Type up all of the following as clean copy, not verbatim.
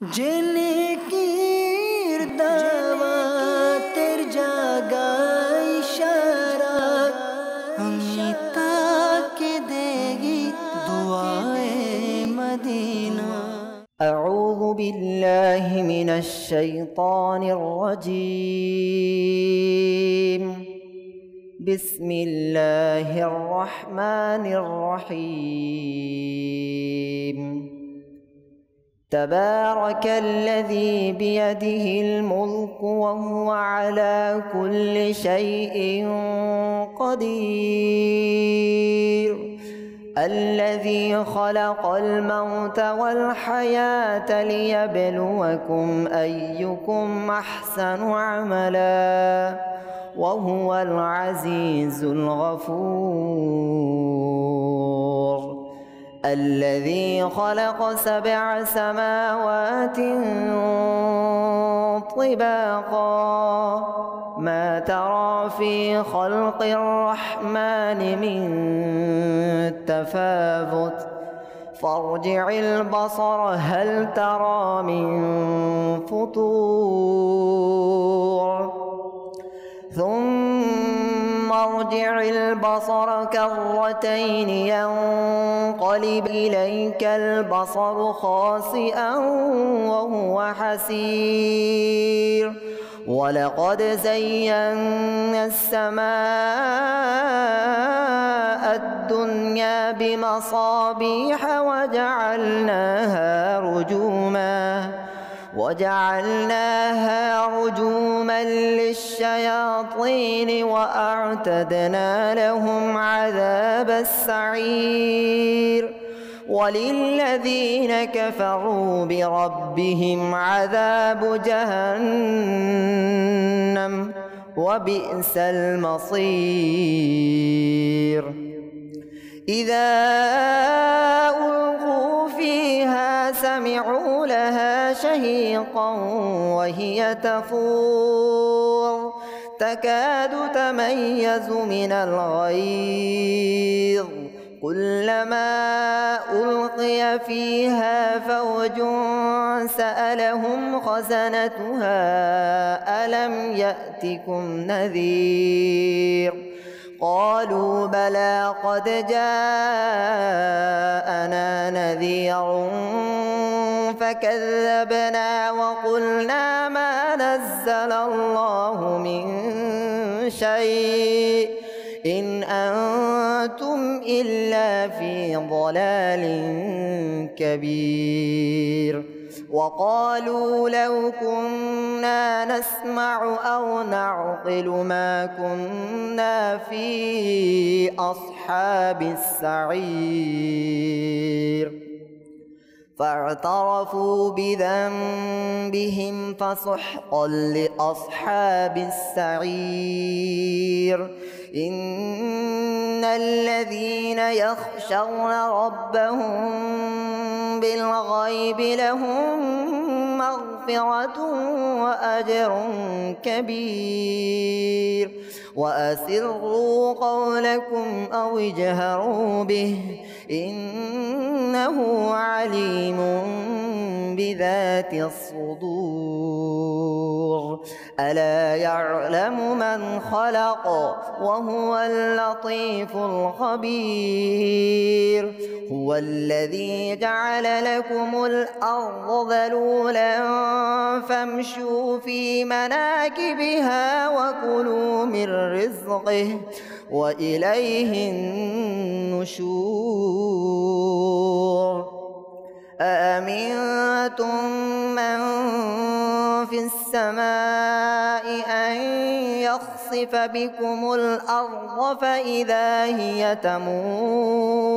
जिनकीर दावतेर जागा इशारा अमिता के देगी दुआए मदीना। अऊज़ु बिल्लाहि मिनश शैतानिर रजीम। बिस्मिल्लाहिर रहमानिर रहीम। तबारकल्लज़ी बियदिहिल मुल्कु वहुव अला कुल्लि शैइन क़दीर। अल्लज़ी खलक़ल मौत वल हयात लियब्लुवकुम अय्युकुम अहसनु अमला वहुवल अज़ीज़ुल गफ़ूर। الذي خلق 7 سماوات طباقا ما ترى في خلق الرحمن من تفاوت فارجع البصر هل ترى من فطور ثم ارجع البصر كرتين ينقلب إليك البصر خاسئا وهو حسير. ولقد زينا السماء الدنيا بمصابيح وجعلناها رجوما للشياطين وأعتدنا لهم عذاب السعير. وللذين كفروا بربهم عذاب جهنم وبئس المصير. إذا ألقوا فيها سمعوا لها شهيقا وهي تفور تكاد تميز من الغيظ كلما ألقي فيها فوج سألهم خزنتها ألم يأتكم نذير قالوا بلى قد جاءنا نذير فكذبنا وقلنا ما نزل الله من شيء إن أنتم إلا في ضلال كبير. وقالوا لو كنا نسمع أو نعقل ما كنا في أصحاب السعير. فاعترفوا بذنبهم فسحقا لأصحاب السعير. إن الذين يخشون ربهم بالغيب لهم مغفرة وأجر كبير. وأسروا قولكم أو اجهروا به إنه عليم بذات الصدور. ألا يعلم من خلق وهو اللطيف الخبير. هو الذي جعل لكم الأرض ذلولا فامشوا في مناكبها وكلوا من رزقه وإليه النشور. أأمنتم من في السماء أن يخسف بكم الأرض فإذا هي تمور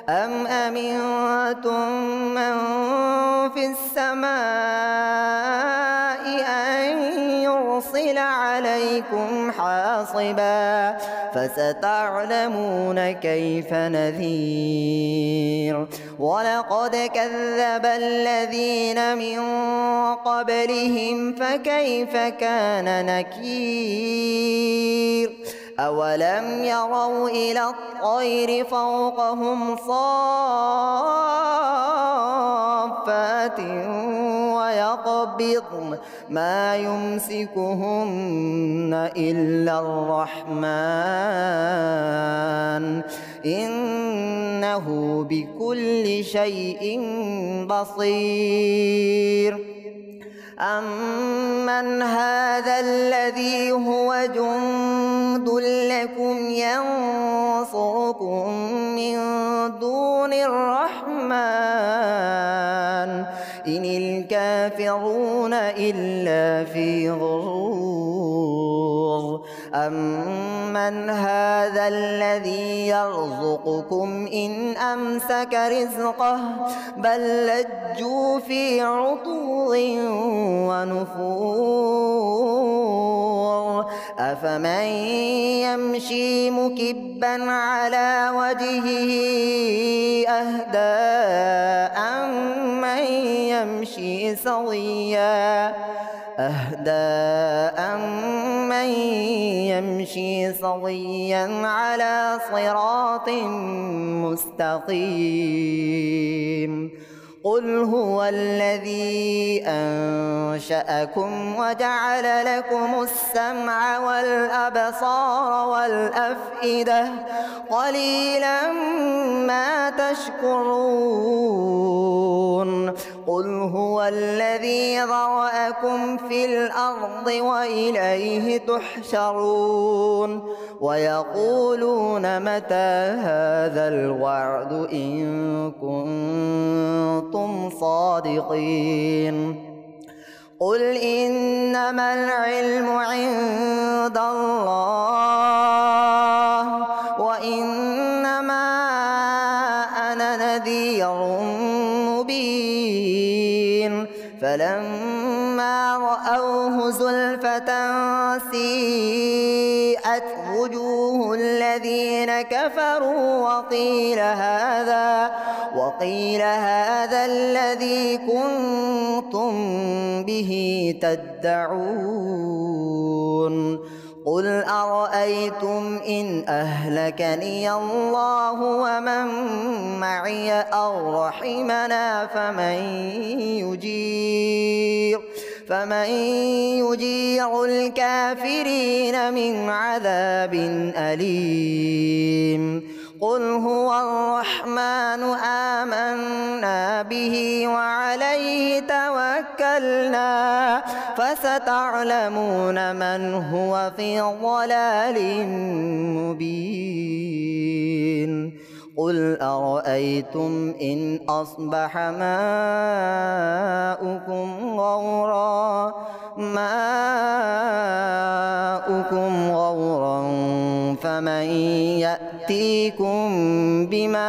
أم أمنتم من في السماء أن يرسل عليكم حاصبا فستعلمون كيف نذير. ولقد كذب الذين من قبلهم فكيف كان نكير. أولم يروا إلى الطير فوقهم صافات ويقبضن ما يمسكهن إلا الرحمن إنه بكل شيء بصير أمن هذا الذي هو جند لكم ينصركم من دون الرحمن إن الكافرون إلا في غرور أمن هذا الذي يرزقكم إن أمسك رزقه بل لجوا في عتو ونفور أفمن يمشي مكبا على وجهه أهدى أمن يمشي سويا على صراط مستقيم قل هو الذي أنشأكم وجعل لكم السمع والأبصار والأفئدة قليلا ما تشكرون قل هو الذي ذرأكم في الأرض وإليه تحشرون ويقولون متى هذا الوعد إن كنتم صادقين قل إنما العلم عند الله وإنما أنا نذير مبين فلما رأوه زلفة سيئت وجوه الذين كفروا وقيل هذا الذي كنتم به تدعون قل أرأيتم إن أهلكني الله ومن معي أو رحمنا فمن يجير الكافرين من عذاب أليم قل هو الرحمن آمنا به وعليه توكلنا فستعلمون من هو في ضلال مبين قل أرأيتم إن أصبح ماؤكم غورا فمن يأتيكم بماء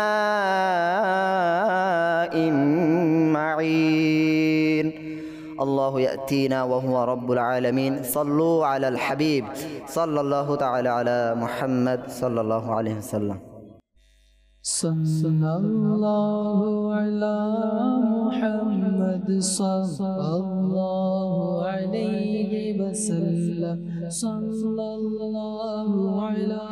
معين الله يأتينا وهو رب العالمين صلوا على الحبيب صلى الله تعالى على محمد صلى الله عليه وسلم صلى الله على محمد صلى الله عليه وسلم صلى الله على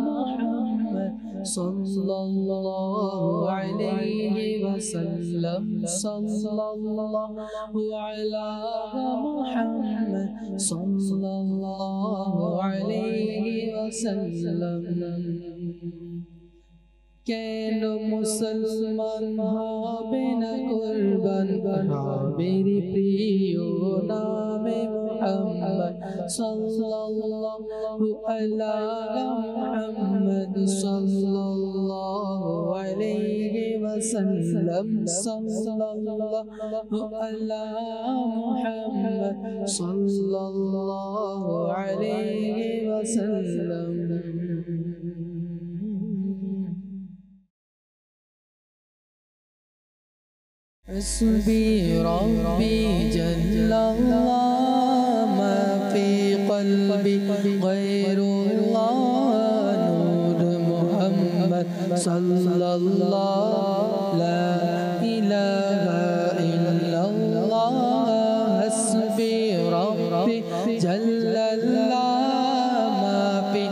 محمد صلى الله عليه وسلم صلى الله على محمد صلى الله عليه وسلم কেন মুসলমান হবে না কুরবান নবীর প্রিয় নামে মুহাম্মদ সাল্লাল্লাহু আলা মুহাম্মদ সাল্লাল্লাহু আলাইহি ওয়াসাল্লাম সাল্লাল্লাহু আলা মুহাম্মদ সাল্লাল্লাহু আলাইহি ওয়াসাল্লাম حسبي ربي جل الله ما في قلبي غير الله نور محمد صلى الله لا إله إلا الله حسبي ربي جل الله ما في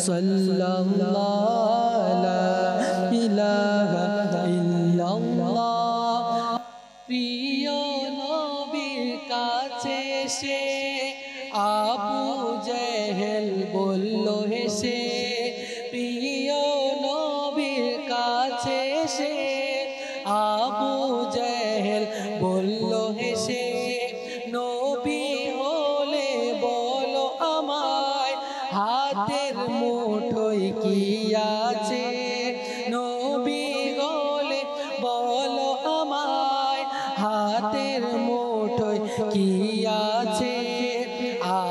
সাল্লাল্লাহু লা ইলাহা ইল্লাল্লাহ প্রিয় নবীর কাছে সে আবু জেহেল বলল হেসে প্রিয় নবীর কাছে সে আবু জেহেল বলল হেসে নবী হলে বলো আমায় হাতের মুঠোয় কি আছে নবী হলে বলো আমায় হাতের মুঠোয় কি আছে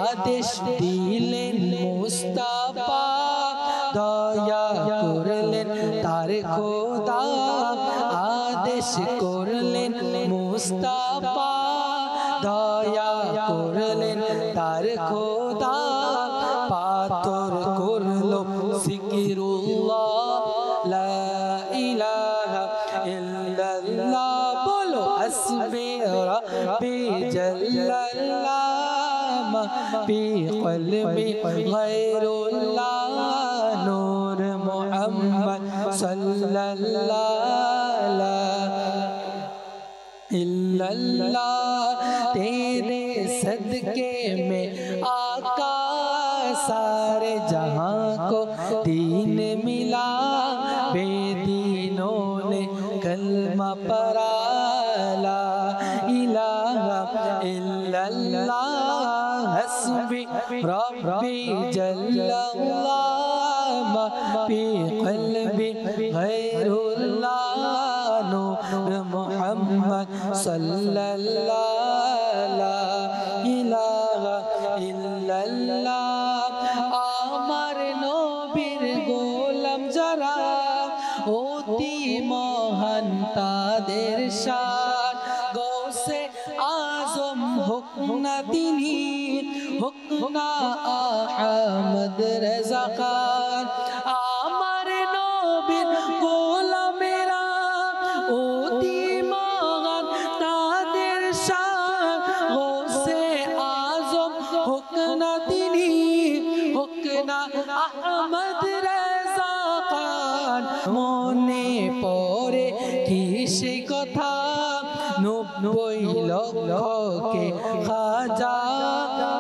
আদেশ দিলেন মুস্তাফা দয়া করলেন তার খোদা আদেশ করলেন মুস্তাফা দয়া করলেন তার খোদা পাথর করলো জিকিরুল্লাহ লা ইলাহা ইল্লাল্লাহ বলো হাসবি রাব্বি জাল্লাল্লাহ মা ফি কলবি গায়রুল্লাহ নূর মুহাম্মদ সাল্লাল্লাহু इल्लल्लाह तेरे सदके में आका सारे जहां को दीन मिला बेदीनों ने कलमा पढ़ा ला इलाहा इल्लल्लाह हस्बी रब्बी जल्लल्लाह मा फी क़ल्बी गैरुल्लाह नूर मुहम्मद सल्लल्लाहु ला इलाहा इल्लल्लाह আমার নবীর গোলাম যারা অতি মহান তাদের শান গৌসে আজম হোক না তিনি হোক না আহমদ রেজা খান আমার নবীর গোলামেরা অতি মহান তাদের শান গৌসে আজম হোক না তিনি হোক না আহমদ রেজা খান মনে পড়ে কি সেই কথা 90 লক্ষকে খাজা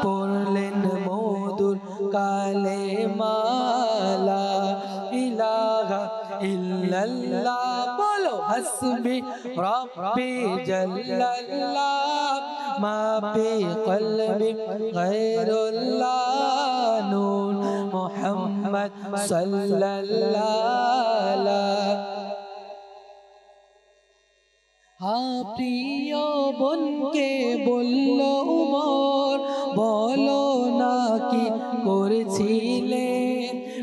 পড়লেন মধুর কালেমা লা ইলাহা ইল্লাল্লাহ বলো হাসবি রাব্বি জাল্লাল্লাহ মা ফি কলবি গায়রুল্লাহ নূর মুহাম্মদ সাল্লাল্লাহু প্রিয় বোনকে বলল উমর বলো না কি করেছিলে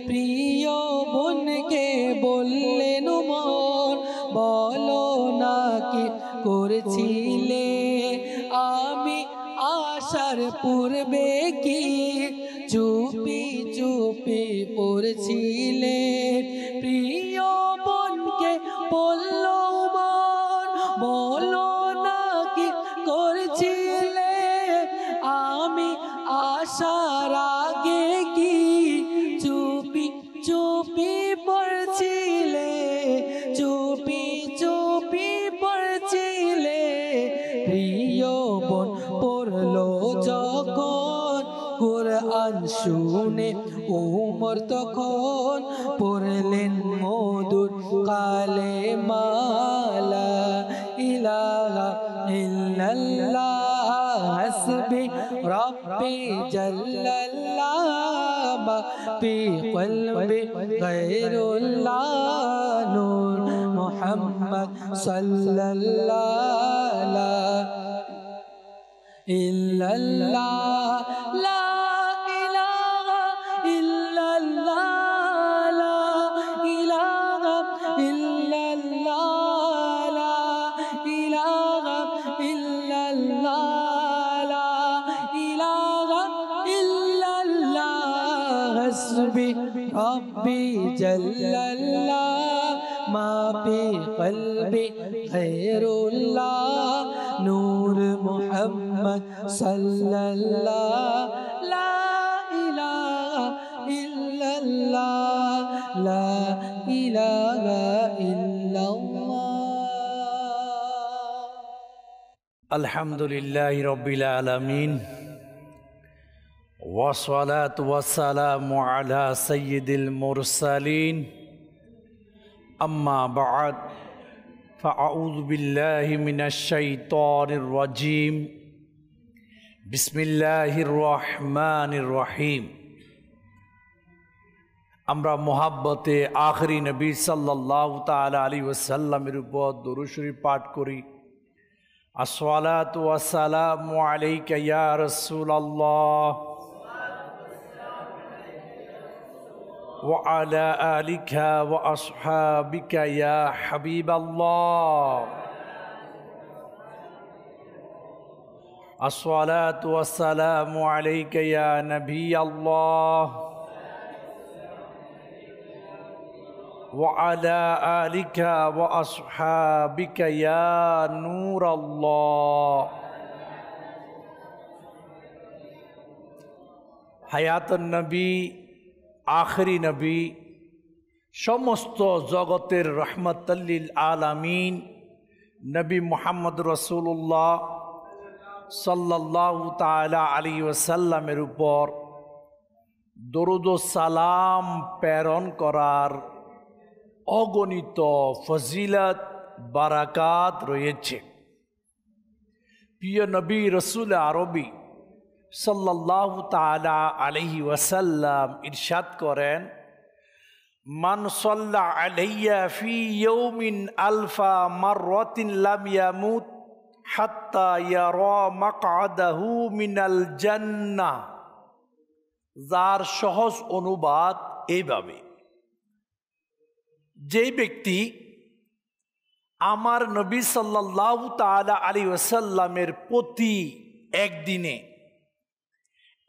প্রিয় বোনকে বললেন উমর বলো না কি করেছিলে আমি আসার পূর্বে কি চুপি চুপি পড়ছিলে প্রিয় বোনকে বলল বলো না কি করছিলে আমি আসার আগে কি চুপি চুপি পড়ছিলে চুপি চুপি পড়ছিলে প্রিয় বোন পড়লো যখন কুরআন শুনে উমর তখন পড়লেন মধুর কালেমা লা ইলাহা ইল্লাল্লাহ হাসবি রাব্বি জাল্লাল্লাহ মা ফি কলবি গায়রুল্লাহ নূর মুহাম্মদ সাল্লাল্লাহু ইল্লাল্লাহ লা ইলাহা ইল্লাল্লাহ লা ইলাহা ইল্লাল্লাহ লা ইলাহা ইল্লাল্লাহ লা ইলাহা ইল্লাল্লাহ হাসবি রাব্বি জাল্লাল্লাহ মা ফি কলবি গায়রুল্লাহ নূর মুহাম্মদ সাল্লাল্লাহু লা ইলাহা ইল্লাল্লাহ لا إله إلا الله. الحمد لله رب العالمين والصلاة والسلام على سيد المرسلين أما بعد فأعوذ بالله من الشيطان الرجيم بسم الله الرحمن الرحيم আমরা মোহাব্বতে আখরি নবী সাল্লাল্লাহু তাআলা আলাইহি ওয়াসাল্লামের উপর দরুদ শরীফ পাঠ করি। আসসালাতু ওয়াসসালামু আলাইকা ইয়া রাসূলুল্লাহ ওয়া আলা আলিকা ওয়া আসহাবিকা ইয়া হাবিবাল্লাহ। আসসালাতু ওয়াসসালামু আলাইকা ইয়া নবিয়াল্লাহ وعلى آلك وأصحابك يا نور الله। হায়াতুন নবী আখরি নবী সমস্ত জগতের রহমাতুল লিল আলামিন নবী মুহাম্মদ রাসূলুল্লাহ সাল্লাল্লাহু তাআলা আলাইহি ওয়াসাল্লামের উপর দরুদ ও সালাম প্রেরণ করার অগণিত ফজিলত বারাকাত রয়েছে। প্রিয় নবী রসুল আরবি সাল্লাল্লাহু তাআলা আলাইহি ওয়াসাল্লাম ইরশাদ করেন, মান সাল্লা আলাইয়া ফি ইয়াউমিন আলফা মাররাতিন লাম ইয়ামুত হাত্তা ইয়ারা মাকআদাহু মিনাল জান্নাহ। যার সহজ অনুবাদ এইভাবে, যেই ব্যক্তি আমার নবী সাল্লাল্লাহু তাআলা আলাইহি ওয়াসাল্লামের প্রতি একদিনে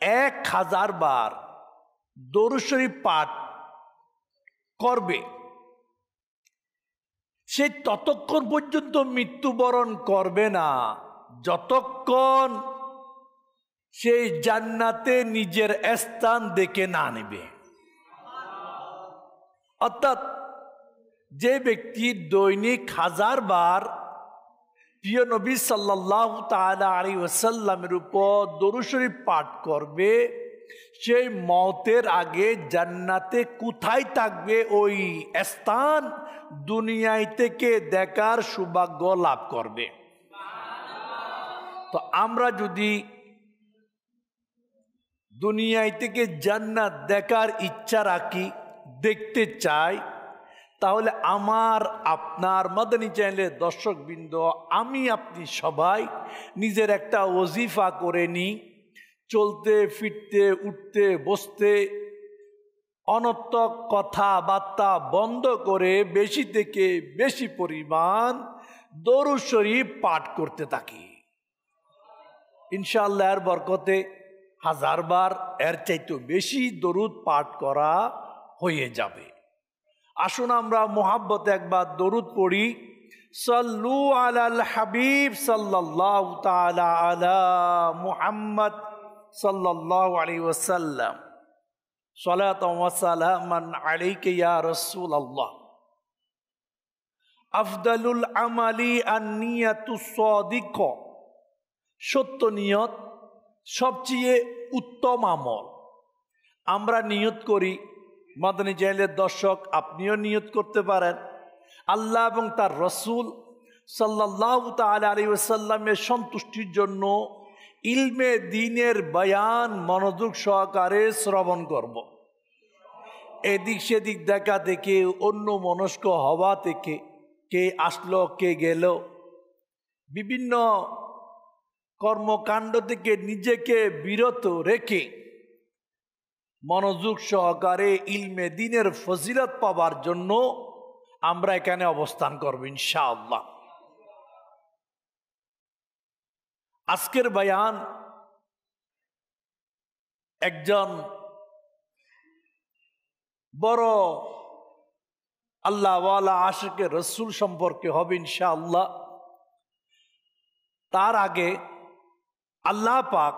1000 বার দরুদ শরীফ পাঠ করবে, সে ততক্ষণ পর্যন্ত মৃত্যুবরণ করবে না যতক্ষণ সে জান্নাতে নিজের স্থান দেখে না নেবে। অর্থাৎ যে ব্যক্তি দৈনিক 1000 বার প্রিয় নবী সাল্লাল্লাহু তাআলা আলাইহি ওয়াসাল্লামের উপর দরুদ শরীফ পাঠ করবে, সেই মওতের আগে জান্নাতে কোথায় থাকবে ওই স্থান দুনিয়ায় থেকে দেখার সৌভাগ্য লাভ করবে। তো আমরা যদি দুনিয়ায় থেকে জান্নাত দেখার ইচ্ছা রাখি, দেখতে চাই, তাহলে আমার আপনার মাদানী চ্যানেলের দর্শকবৃন্দ, আমি আপনি সবাই নিজের একটা ওজিফা করে নিই। চলতে ফিরতে উঠতে বসতে অনর্থক কথাবার্তা বন্ধ করে বেশি থেকে বেশি পরিমাণ দরুদ শরীফ পাঠ করতে থাকি। ইনশাআল্লাহ এর বরকতে 1000 বার এর চাইতে বেশি দরুদ পাঠ করা হয়ে যাবে। আসুন আমরা মোহাব্বতে একবার দরুদ পড়ি। সাল্লু আলাল হাবিব সাল্লাল্লাহু তাআলা আলা মুহাম্মদ সাল্লাল্লাহু আলাইহি ওয়াসাল্লাম। সালাতান ওয়া সালামান আলাইকা ইয়া রাসূলুল্লাহ। আফদালুল আমালি আন-নিয়াতুস সাদিকা। সত্য নিয়ত সবচেয়ে উত্তম আমল। আমরা নিয়ত করি, মাদানী চ্যানেলের দর্শক আপনিও নিয়ত করতে পারেন, আল্লাহ এবং তার রসুল সাল্লাল্লাহু তাআলা আলাইহি ওয়াসাল্লামের সন্তুষ্টির জন্য ইলমে দ্বীনের বয়ান মনোযোগ সহকারে শ্রবণ করব। এদিক সেদিক দেখা থেকে, অন্য মনস্ক হওয়া থেকে, কে আসলো কে গেল, বিভিন্ন কর্মকাণ্ড থেকে নিজেকে বিরত রেখে মনোযোগ সহকারে ইলমে দ্বীনের ফজিলত পাওয়ার জন্য আমরা এখানে অবস্থান করব ইনশাআল্লাহ। আজকের বয়ান একজন বড় আল্লাহওয়ালা আশিকে রসুল সম্পর্কে হবে ইনশাআল্লাহ। তার আগে আল্লাহ পাক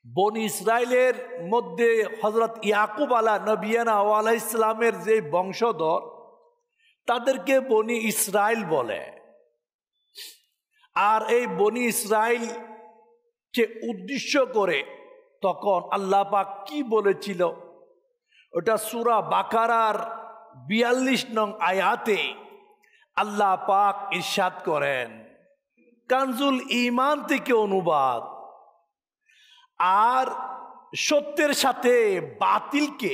বনি ইসরায়েলের মধ্যে হযরত ইয়াকুব আলাইহিস সালামের যে বংশধর তাদেরকে বনি ইসরায়েল বলে। আর এই বনি ইসরায়েলকে উদ্দেশ্য করে তখন আল্লাহ পাক কি বলেছিল, ওটা সূরা বাকারার ৪২ নং আয়াতে আল্লাহ পাক ইরশাদ করেন, কানজুল ঈমান থেকে অনুবাদ, আর সত্যের সাথে বাতিলকে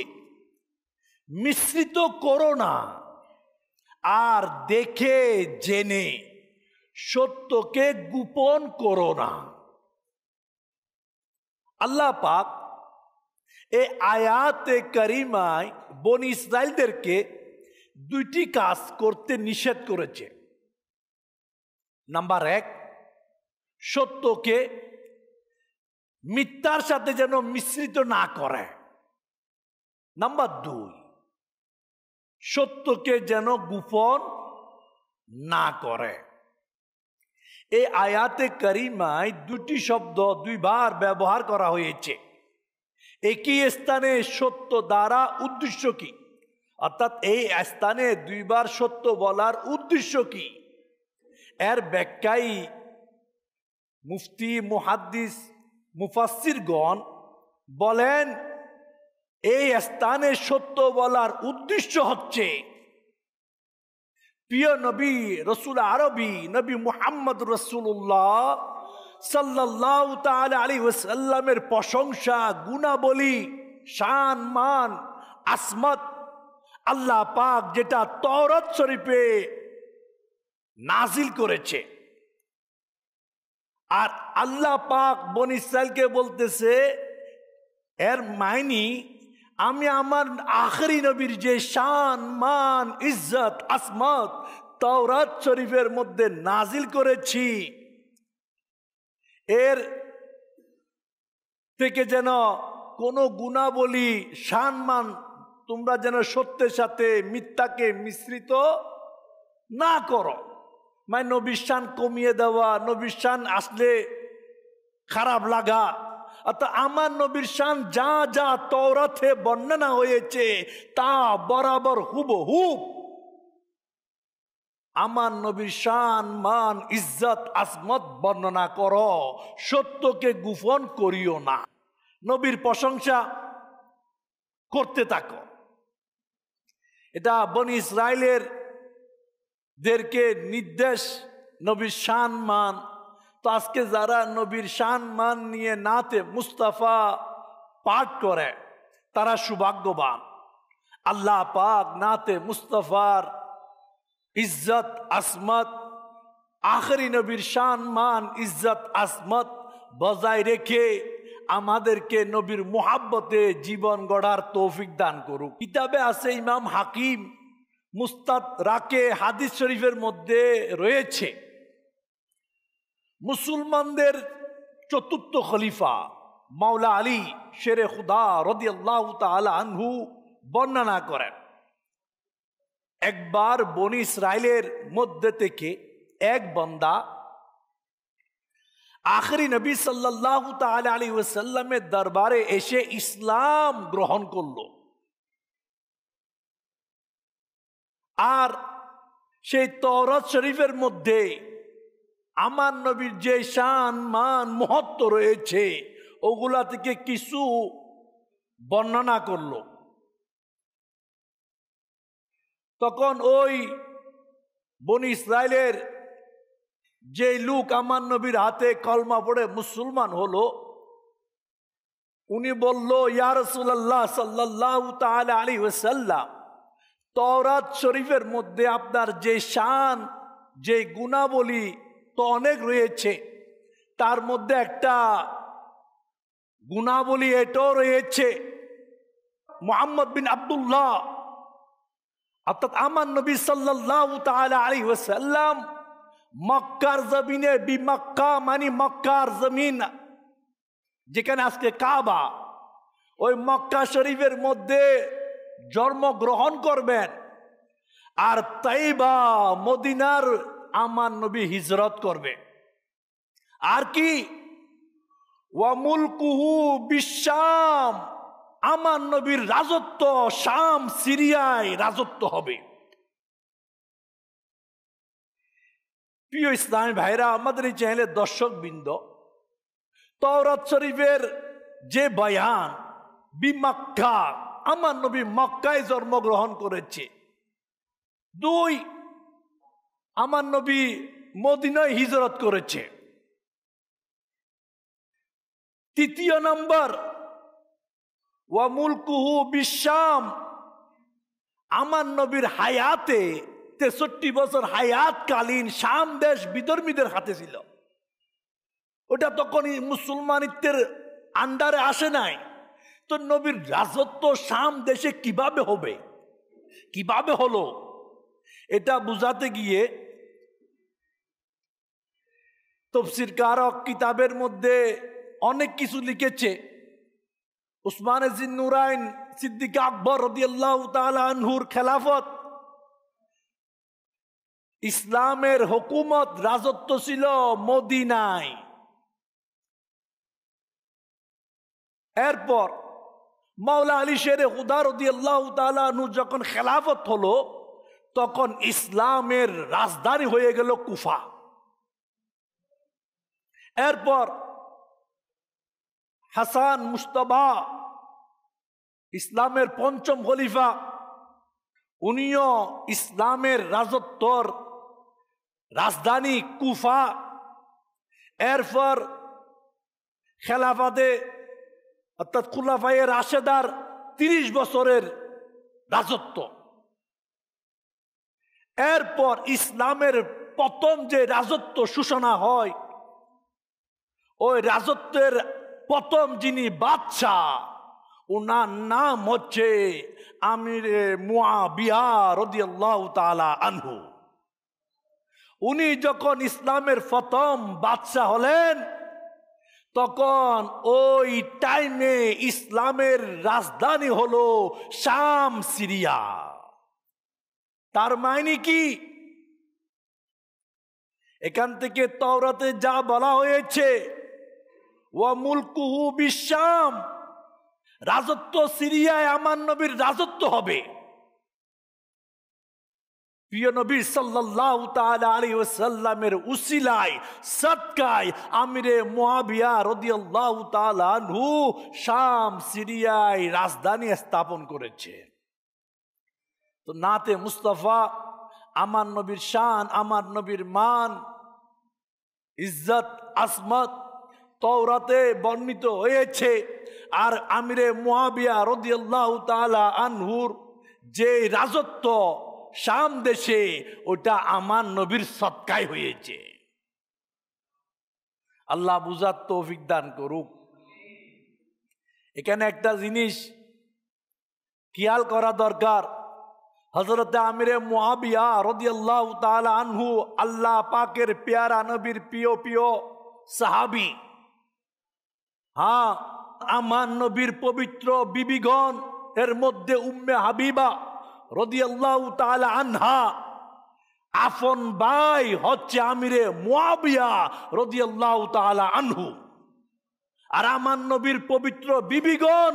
মিশ্রিত করো না, আর দেখে জেনে সত্যকে গোপন করো না। আল্লাহ পাক এই আয়াতে কারিমায় বনি ইসরায়েলদেরকে দুইটি কাজ করতে নিষেধ করেছে। নাম্বার ১, সত্যকে মিথ্যার সাথে যেন মিশ্রিত না করে। নাম্বার ২, সত্যকে যেন গোপন না করে। এই আয়াতে কারিমায় দুটি শব্দ দুইবার ব্যবহার করা হয়েছে। একই স্থানে সত্য দ্বারা উদ্দেশ্য কি, অর্থাৎ এই স্থানে দুইবার সত্য বলার উদ্দেশ্য কি, এর ব্যাখ্যাই মুফতি, মুহাদ্দিস, মুফাসসিরগণ বলেন, এই স্থানে সত্য বলার উদ্দেশ্য হচ্ছে প্রিয় নবী রসুল আরবি নবী মুহাম্মদ রাসূলুল্লাহ সাল্লাল্লাহু তাআলা আলাইহি ওয়াসাল্লামের প্রশংসা, গুণাবলী, শান, মান, আসমত আল্লাহ পাক যেটা তাওরাত শরীফে নাজিল করেছে। আর আল্লাহ পাক বনি ইসরাইলকে বলতেছে, এর মাইনি আমি আমার আখেরি নবীর যে শান, মান, ইজ্জত, আসমত তাওরাত শরীফের মধ্যে নাজিল করেছি, এর থেকে যেন কোনো গুণাবলী, শান, মান তোমরা যেন সত্যের সাথে মিথ্যাকে মিশ্রিত না করো। মানে নবীর শান কমিয়ে দেওয়া, নবীর শান আসলে খারাপ লাগা, অর্থাৎ আমার নবীর শান যা যা তাওরাতে বর্ণনা হয়েছে তা বরাবর হুবহুব আমার নবীর শান, মান, ইজ্জত, আসমত বর্ণনা করো, সত্যকে গোপন করিও না, নবীর প্রশংসা করতে থাকো। এটা বনি ইসরায়েলের দেরকে নির্দেশ, নবীর শান, মান। তো আজকে যারা নবীর শান, মান নিয়ে নাতে মুস্তাফা পাঠ করে তারা সৌভাগ্যবান। আল্লাহ পাক নাতে মুস্তাফার ইজ্জত, আসমত, আখেরি নবীর শান, মান, ইজ্জত, আসমত বজায় রেখে আমাদেরকে নবীর মুহাব্বতে জীবন গড়ার তৌফিক দান করুক। কিতাবে আছে, ইমাম হাকিম মুস্তাদরাকে হাদিস শরীফের মধ্যে রয়েছে, মুসলমানদের চতুর্থ খলিফা মাওলা আলী শেরে খুদা রাদিয়াল্লাহু তাআলা আনহু বর্ণনা করেন, একবার বনি ইসরায়েলের মধ্যে থেকে এক বান্দা আখেরি নবী সাল্লাল্লাহু তাআলা আলাইহি ওয়াসাল্লামের দরবারে এসে ইসলাম গ্রহণ করলো। আর সেই তাওরাত শরীফের মধ্যে আমার নবীর যে শান, মান, মহত্ব রয়েছে ওগুলা থেকে কিছু বর্ণনা করলো। তখন ওই বনি ইসরায়েলের যে লোক আমার নবীর হাতে কলমা পড়ে মুসলমান হলো, উনি বলল, ইয়া রাসূলুল্লাহ সাল্লাল্লাহু তাআলা আলাইহি ওয়াসাল্লাম, তাওরাত শরীফের মধ্যে আপনার যে শান, যে গুণাবলী তো অনেক রয়েছে, তার মধ্যে একটা গুণাবলী এটাও রয়েছে, মুহাম্মদ বিন আব্দুল্লাহ অর্থাৎ আমার নবী সাল্লাল্লাহু তাআলা আলাইহি ওয়াসাল্লাম মক্কার জমিনে, বিমক্কা মানে মক্কার জমিন যেখানে আজকে কাবা, ওই মক্কা শরীফের মধ্যে জন্মগ্রহণ করবেন। আর তাইবা মদিনার আমার নবী হিজরত করবে। আর কি ওয়া মুলকুহু বিশাম, আমার নবীর রাজত্ব শাম সিরিয়ায় রাজত্ব হবে। প্রিয় ইসলামী ভাইরা, আমাদের এই চ্যানেলের দর্শক বৃন্দ, তাওরাত শরীফের যে বয়ান বিমক্কা, আমার নবী মক্কায় জন্মগ্রহণ করেছে। 2, আমার নবী মদিনায় হিজরত করেছে। 3 নম্বর, ওয়া মুলকুহু বিশাম, আমার নবীর হায়াতে 63 বছর হায়াতকালীন শাম দেশ বিধর্মীদের হাতে ছিল। ওটা তখনই মুসলমানিত্বের আন্ডারে আসে নাই। তো নবীর রাজত্ব শাম দেশে কিভাবে হবে, কিভাবে হলো, এটা বুঝাতে গিয়ে তাফসীর কারক কিতাবের মধ্যে অনেক কিছু লিখেছে। উসমান জিন্নুরাইন সিদ্দিক আকবর রাদিয়াল্লাহু তাআলা আনহুর খেলাফত, ইসলামের হুকুমত রাজত্ব ছিল মদিনায়। এরপর মাওলা আলী শেরে খুদা রাদিয়াল্লাহু তাআলা আনহু যখন খেলাফত হলো, তখন ইসলামের রাজধানী হয়ে গেল কুফা। এরপর হাসান মুস্তাফা, ইসলামের 5ম খলিফা, উনিও ইসলামের রাজত্বর রাজধানী কুফা। এরপর খেলাফতে অর্থাৎ খুলাফায়ে রাশেদার 30 বছরের রাজত্ব। এরপর ইসলামের প্রথম যে রাজত্ব সূচনা হয়, ওই রাজত্বের প্রথম যিনি বাদশাহ, ওনার নাম হচ্ছে আমিরে মুআবিয়া রাদিয়াল্লাহু তাআলা আনহু। উনি যখন ইসলামের প্রথম বাদশাহ হলেন, তখন ওই টাইমে ইসলামের রাজধানী হলো শাম সিরিয়া। তার মানে কি, এখান থেকে তাওরাতে যা বলা হয়েছে ওয়া মুলকুহু বিশাম, রাজত্ব সিরিয়ায় আমার নবীর রাজত্ব হবে। প্রিয় নবী সাল্লাল্লাহু তাআলা আলাইহি ওয়াসাল্লামের উসিলায় সাদকায় আমিরে মুআবিয়া রাদিয়াল্লাহু তাআলা আনহু শাম সিরিয়ায় রাজধানী স্থাপন করেছে। তো নাতে মুস্তাফা, আমার নবীর শান, আমার নবীর মান, ইজ্জত, আসমত তাওরাতে বর্ণিত হয়েছে। আর আমিরে মুআবিয়া রাদিয়াল্লাহু তাআলা আনহুর যে রাজত্ব শাম দেশে, ওটা আমার নবীর সদকায় হয়েছে। আল্লাহ বুঝার তৌফিক দান করুক। এখানে একটা জিনিস খেয়াল করা দরকার, হযরতে আমিরে মুআবিয়া রাদিয়াল্লাহু তাআলা আনহু আল্লাহ পাকের পেয়ারা নবীর প্রিয় প্রিয় সাহাবী। হ্যাঁ, আমার নবীর পবিত্র বিবিগণ, এর মধ্যে উম্মে হাবিবা রাদিয়াল্লাহু তাআলা আনহা আপন ভাই হচ্ছে আমিরে মুআবিয়া রাদিয়াল্লাহু তাআলা আনহু। আর আমার নবীর পবিত্র বিবিগণ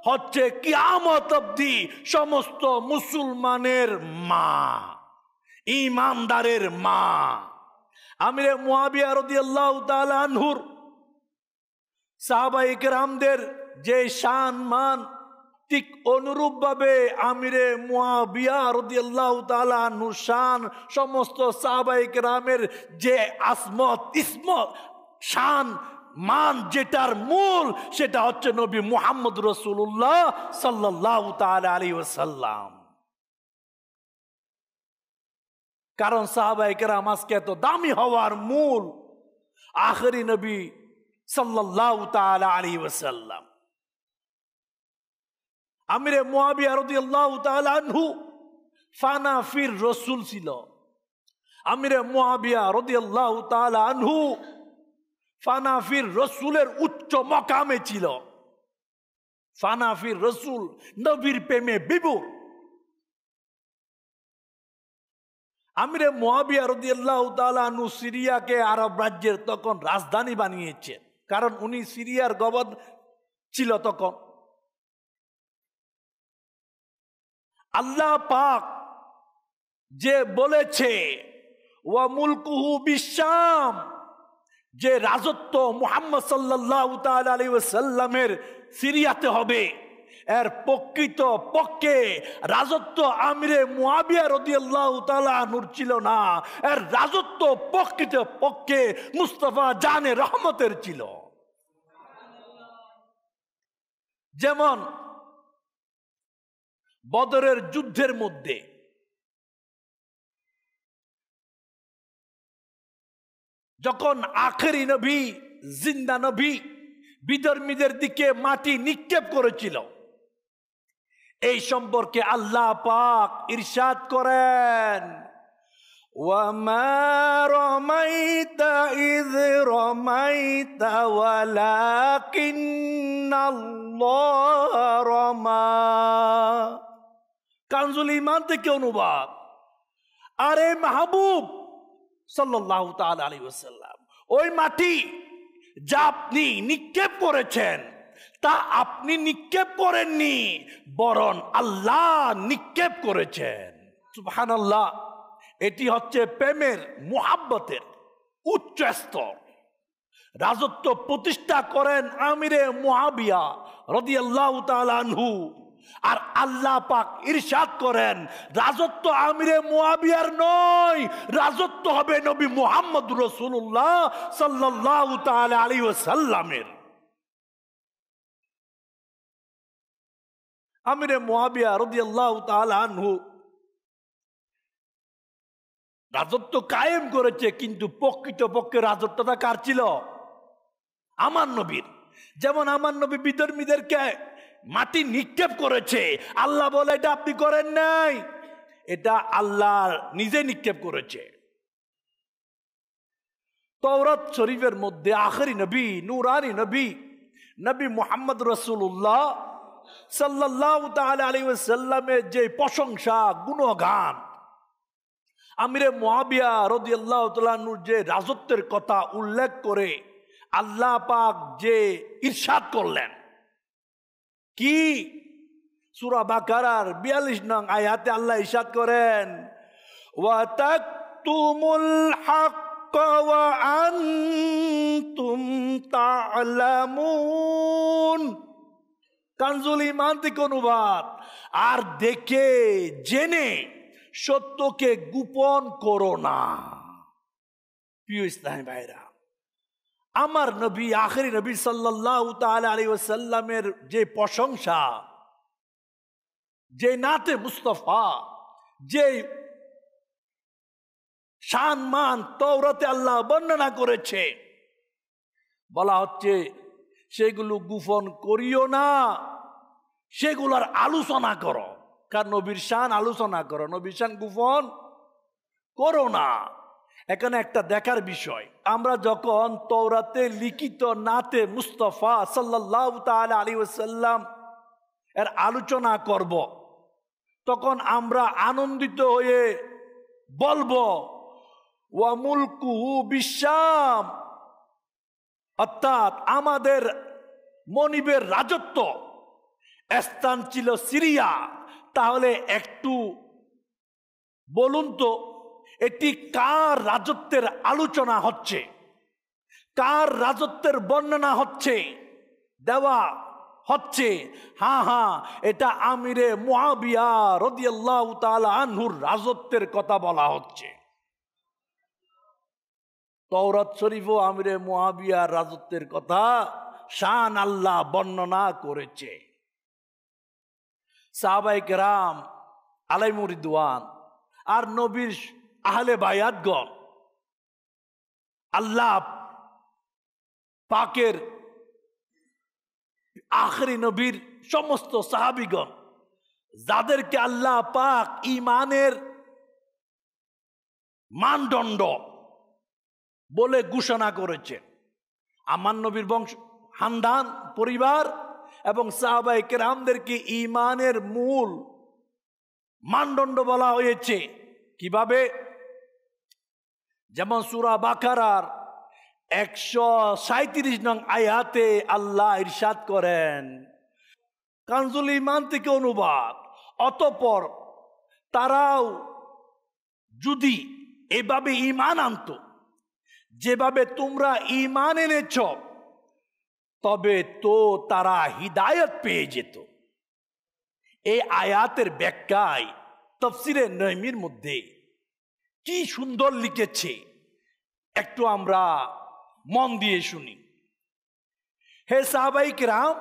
হচ্ছে কিয়ামত অবধি সমস্ত মুসলমানের মা, ঈমানদারের মা। আমিরে মুআবিয়া রাদিয়াল্লাহু তাআলা আনহুর সাহাবায়ে কেরামদের যে শান মান, ঠিক অনুরূপ ভাবে আমিরে মুআবিয়া রাদিয়াল্লাহু তাআলা আনহু শান, সমস্ত সাহাবায়ে কেরামের যে আসমত, ইসমত, শান, মান, যেটার মূল সেটা হচ্ছে নবী মুহাম্মদ রাসূলুল্লাহ সাল্লাল্লাহু তাআলা আলাইহি ওয়াসাল্লাম। কারণ সাহাবায়ে কেরাম আজকে এত দামি হওয়ার মূল আখেরি নবী সাল্লাল্লাহু তাআলা আলাইহি ওয়াসাল্লাম। আমিরে মুআবিয়া রাদিয়াল্লাহু তাআলা আনহু ফানাফির রাসূল ছিল। আমিরে মুআবিয়া রাদিয়াল্লাহু তাআলা আনহু ফানাফির রাসূলের উচ্চ মকামে ছিল। ফানাফির রাসূল নবীর প্রেমে বিভোর। আমিরে মুআবিয়া রাদিয়াল্লাহু তাআলা আনহু সিরিয়াকে আরব রাজ্যের তখন রাজধানী বানিয়েছেন। কারণ উনি সিরিয়ার গভর্নর ছিল তখন। আল্লাহ পাক যে বলেছে ওয়া মুলকুহু বিশাম, যে রাজত্ব মুহাম্মদ সাল্লাল্লাহু তাআলা আলাইহি ওয়াসাল্লামের সিরিয়াতে হবে, এর প্রকৃত পক্ষে রাজত্ব আমিরে মুয়াবিয়া রাদিয়াল্লাহু তাআলা আনহুর ছিল না, এর রাজত্ব প্রকৃত পক্ষে মুস্তাফা জানে রহমতের ছিল। যেমন বদরের যুদ্ধের মধ্যে যখন আখেরি নবী জিন্দা নবী বিধর্মীদের দিকে মাটি নিক্ষেপ করেছিল, এই সম্পর্কে আল্লাহ পাক ইরশাদ করেন ওয়ামা রামাইতা ইয রামাইতা ওয়ালাকিন্নাল্লাহ রামা। কানজুল ঈমান থেকে অনুবাদ। আরে মাহবুব সাল্লাল্লাহু তাআলা আলাইহি ওয়াসাল্লাম, ওই মাটি যা আপনি নিক্ষেপ করেছেন তা আপনি নিক্ষেপ করেননি, বরং আল্লাহ নিক্ষেপ করেছেন। সুবহানাল্লাহ। এটি হচ্ছে প্রেমের মুহাব্বতের উচ্চ স্তর। রাজত্ব প্রতিষ্ঠা করেন আমিরে মুয়াবিয়া রাদিয়াল্লাহু তাআলা আনহু, আর আল্লাহ পাক ইরশাদ করেন রাজত্ব আমিরে মুয়াবিয়ার নয়, রাজত্ব হবে নবী মুহাম্মদ রাসূলুল্লাহ সাল্লাল্লাহু তাআলা আলাইহি ওয়াসাল্লামের। আমিরে মুয়াবিয়া রাদিয়াল্লাহু তাআলা আনহু রাজত্ব কায়েম করেছে, কিন্তু প্রকৃতপক্ষে রাজত্বটা কার ছিল? আমার নবীর। যেমন আমার নবী বিধর্মীদেরকে মাটি নিক্ষেপ করেছে, আল্লাহ বলে এটা আপনি করেন নাই, এটা আল্লাহ নিজে নিক্ষেপ করেছে। তাওরাত শরীফের মধ্যে আখেরি নবী নূরানী নবী নবী মুহাম্মদ রাসূলুল্লাহ সাল্লাল্লাহু তাআলা আলাইহি ওয়াসাল্লামের যে প্রশংসা গুণগান, আমিরে মুয়াবিয়া রাদিয়াল্লাহু তাআলা আনহুর যে রাজত্বের কথা উল্লেখ করে আল্লাহ পাক যে ইরশাদ করলেন, কি সূরা বাকারার 42 নং আয়াতে আল্লাহ ইরশাদ করেন ওয়া তাকতুমুল হাক্কা ওয়া আনতুম তা'লামুন। কানজুল ঈমান থেকে অনুবাদ। আর দেখে জেনে সত্যকে গোপন করো না। প্রিয় ইসলামী ভাইরা, আমার নবী আখেরি নবী সাল্লাল্লাহু তাআলা আলাইহি ওয়াসাল্লামের যে প্রশংসা, যে নাতে মুস্তাফা, যে শান মান তাওরাতে আল্লাহ বর্ণনা করেছে, বলা হচ্ছে সেগুলো গোপন করিও না, সেগুলোর আলোচনা করো। কারণ নবীর শান আলোচনা করো, নবীর শান গোপন করো না। এখানে একটা দেখার বিষয়, আমরা যখন তাওরাতে লিখিত নাতে মুস্তাফা সাল্লাল্লাহু তাআলা আলাইহি ওয়াসাল্লাম এর আলোচনা করব, তখন আমরা আনন্দিত হয়ে বলবো ওয়া মুলকুহু বিশাম, অর্থাৎ আমাদের মনিবের রাজত্ব স্থান ছিল সিরিয়া। তাহলে একটু বলুন তো, এটি কার রাজত্বের আলোচনা হচ্ছে, কার রাজত্বের বর্ণনা হচ্ছে, দেওয়া হচ্ছে? হ্যাঁ হ্যাঁ, এটা আমিরে মুয়াবিয়া রাদিয়াল্লাহু তাআলা আনহুর রাজত্বের কথা বলা হচ্ছে। তাওরাত শরীফও আমিরে মুয়াবিয়ার রাজত্বের কথা শান আল্লাহ বর্ণনা করেছে। সাহাবায়ে কেরাম আলাইহিমুর রিদওয়ান আর নবীর আহলে বায়াতগণ, আল্লাহ পাকের আখেরি নবীর সমস্ত সাহাবীগণ, যাদেরকে আল্লাহ পাক ঈমানের মানদণ্ড বলে ঘোষণা করেছে, আমার নবীর বংশ খানদান পরিবার এবং সাহাবায়ে কেরামদেরকে ঈমানের মূল মানদণ্ড বলা হয়েছে। কিভাবে? যেমন সূরা বাকারার 137 নং আয়াতে আল্লাহ ইরশাদ করেন, কানজুল ঈমান থেকে অনুবাদ, অতঃপর তারাও যদি এভাবে ঈমান আনত যেভাবে তোমরা ঈমান এনেছ, তবে তো তারা হিদায়াত পেয়ে যেত। এই আয়াতের ব্যাখ্যায় তাফসীরে নঈমীর মধ্যে কি সুন্দর লিখেছে, একটু আমরা মন দিয়ে শুনি। হে সাহাবায়ে কেরাম,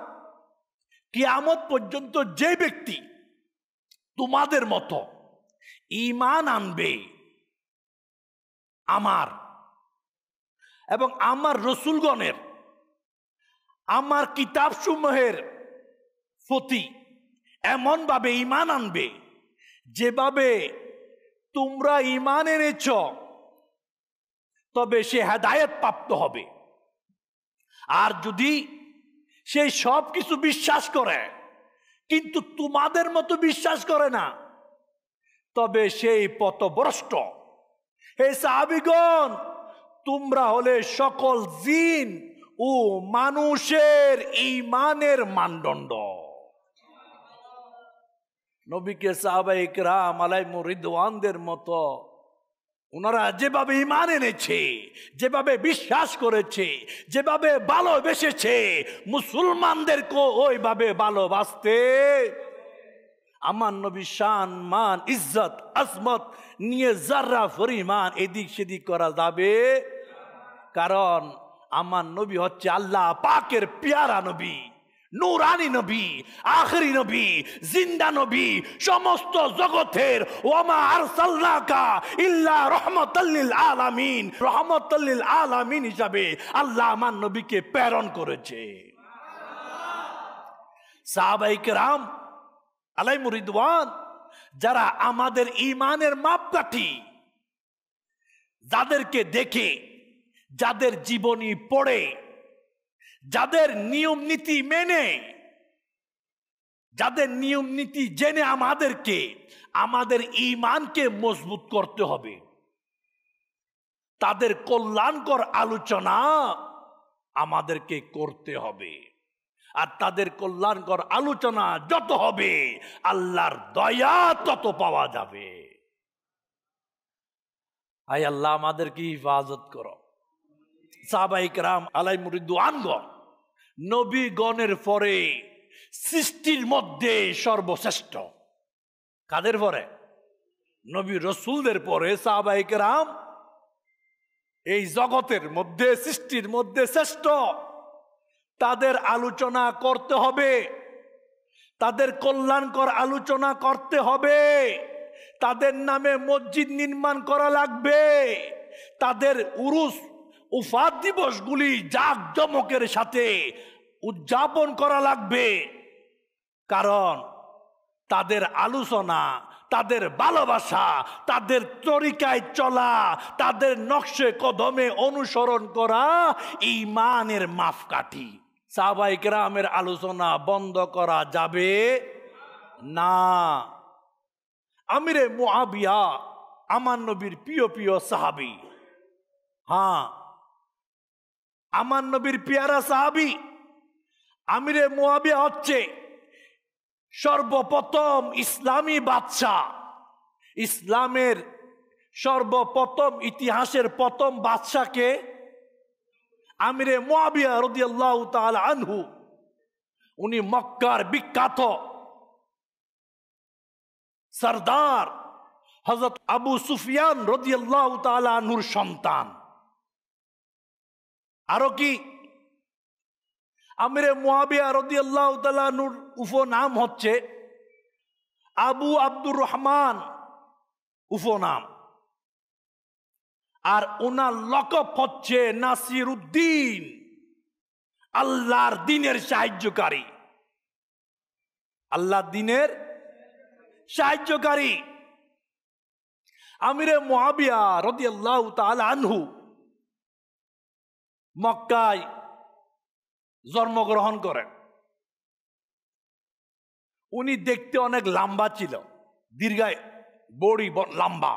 কিয়ামত পর্যন্ত যে ব্যক্তি তোমাদের মতো ঈমান আনবে আমার এবং আমার রসুলগণের, আমার কিতাবসমূহের প্রতি এমন ভাবে ঈমান আনবে যেভাবে তোমরা ঈমান এনেছ, তবে সে হেদায়েত প্রাপ্ত হবে। আর যদি সে সব কিছু বিশ্বাস করে কিন্তু তোমাদের মতো বিশ্বাস করে না, তবে সেই পথভ্রষ্ট। হে সাহাবীগণ, তোমরা হলে সকল জিন ও মানুষের ঈমানের মানদণ্ড। নবীকে সাহাবায়ে কেরাম আলাইহিমুর রিদওয়ানদের মতো ওনারা যেভাবে ঈমান এনেছে, যেভাবে বিশ্বাস করেছে, যেভাবে ভালোবেসেছে, মুসলমানদেরকে ওইভাবে ভালোবাসতে আমার নবী শান মান ইজ্জত আজমত নিয়ে যারা পরিমাণ এদিক সেদিক করা যাবে, কারণ আমার নবী হচ্ছে আল্লাহ পাকের পেয়ারা নবী, নূরানী নবী, আখেরি নবী, জিন্দা নবী, সমস্ত জগতের ওয়ামা আরসালনাকা ইল্লা রাহমাতাল লিল আলামিন, রাহমাতাল লিল আলামিন হিসাবে আল্লাহ আমার নবীকে প্রেরণ করেছে। সাহাবায়ে কেরাম আলাইহিমুর রিদওয়ান যারা আমাদের ঈমানের মাপকাঠি, যাদেরকে দেখে, যাদের জীবনী পড়ে, যাদের নিয়ম নীতি মেনে, যাদের নিয়ম নীতি জেনে আমাদেরকে আমাদের ঈমানকে মজবুত করতে হবে, তাদের কল্যাণকর আলোচনা আমাদেরকে করতে হবে। আর তাদের কল্যাণকর আলোচনা যত হবে, আল্লাহর দয়া তত পাওয়া যাবে। আয় আল্লাহ আমাদেরকে হিফাজত করো। সাহাবায়ে কেরাম আলাইহিমুর রিদওয়ানগণ নবীগণের পরে সৃষ্টির মধ্যে সর্বশ্রেষ্ঠ। কাদের পরে? নবী রসুলদের পরে সাহাবায়ে কেরাম এই জগতের মধ্যে, সৃষ্টির মধ্যে শ্রেষ্ঠ। তাদের আলোচনা করতে হবে, তাদের কল্যাণকর আলোচনা করতে হবে, তাদের নামে মসজিদ নির্মাণ করা লাগবে, তাদের উরুস উফাত দিবসগুলি জাঁকজমকের সাথে উদযাপন করা লাগবে। কারণ তাদের আলোচনা, তাদের ভালোবাসা, তাদের তরিকায় চলা, তাদের নকশে কদমে অনুসরণ করা ঈমানের মাপকাঠি। সাহাবায়ে কেরামের আলোচনা বন্ধ করা যাবে না। আমিরে মুআবিয়া আমার নবীর প্রিয় প্রিয় সাহাবী, হ্যাঁ আমার নবীর পেয়ারা সাহাবী। আমিরে মুআবিয়া হচ্ছে সর্বপ্রথম ইসলামী বাদশাহ, ইসলামের সর্বপ্রথম ইতিহাসের প্রথম বাদশাকে আমিরে মুআবিয়া রাদিয়াল্লাহু তাআলা আনহু। উনি মক্কার বিখ্যাত সরদার হযরত আবু সুফিয়ান রাদিয়াল্লাহু তাআলা আনহুর সন্তান। আরো কি, আমিরে মুআবিয়া রাদিয়াল্লাহু তাআলা আনহুর উপনাম হচ্ছে আবু আব্দুর রহমান, উপনাম। আর ওনার লকব হচ্ছে নাসির উদ্দিন, আল্লাহর দ্বীনের সাহায্যকারী, আল্লাহর দ্বীনের সাহায্যকারী। আমিরে মুআবিয়া রাদিয়াল্লাহু তাআলা আনহু মক্কায় জন্মগ্রহণ করেন। উনি দেখতে অনেক লম্বা ছিল, দীর্ঘায় বড়ি লম্বা,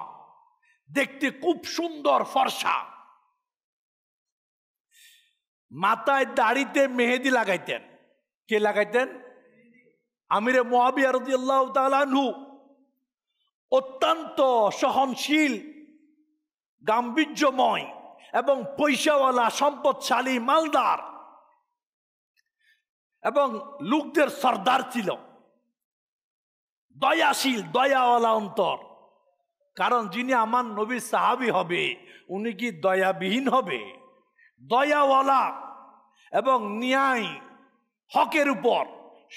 দেখতে খুব সুন্দর ফর্সা। মাথায় দাড়িতে মেহেদি লাগাইতেন। কে লাগাইতেন? আমিরে মুআবিয়া রাদিয়াল্লাহু তাআলা আনহু। অত্যন্ত সহনশীল, গাম্ভীর্যময় এবং পয়সাওয়ালা, সম্পদশালী, মালদার এবং লোকদের সর্দার ছিল। দয়াশীল, দয়াওয়ালা অন্তর। কারণ যিনি আমার নবীর সাহাবী হবে উনি কি দয়াবিহীন হবে? দয়াওয়ালা এবং ন্যায়, হকের উপর,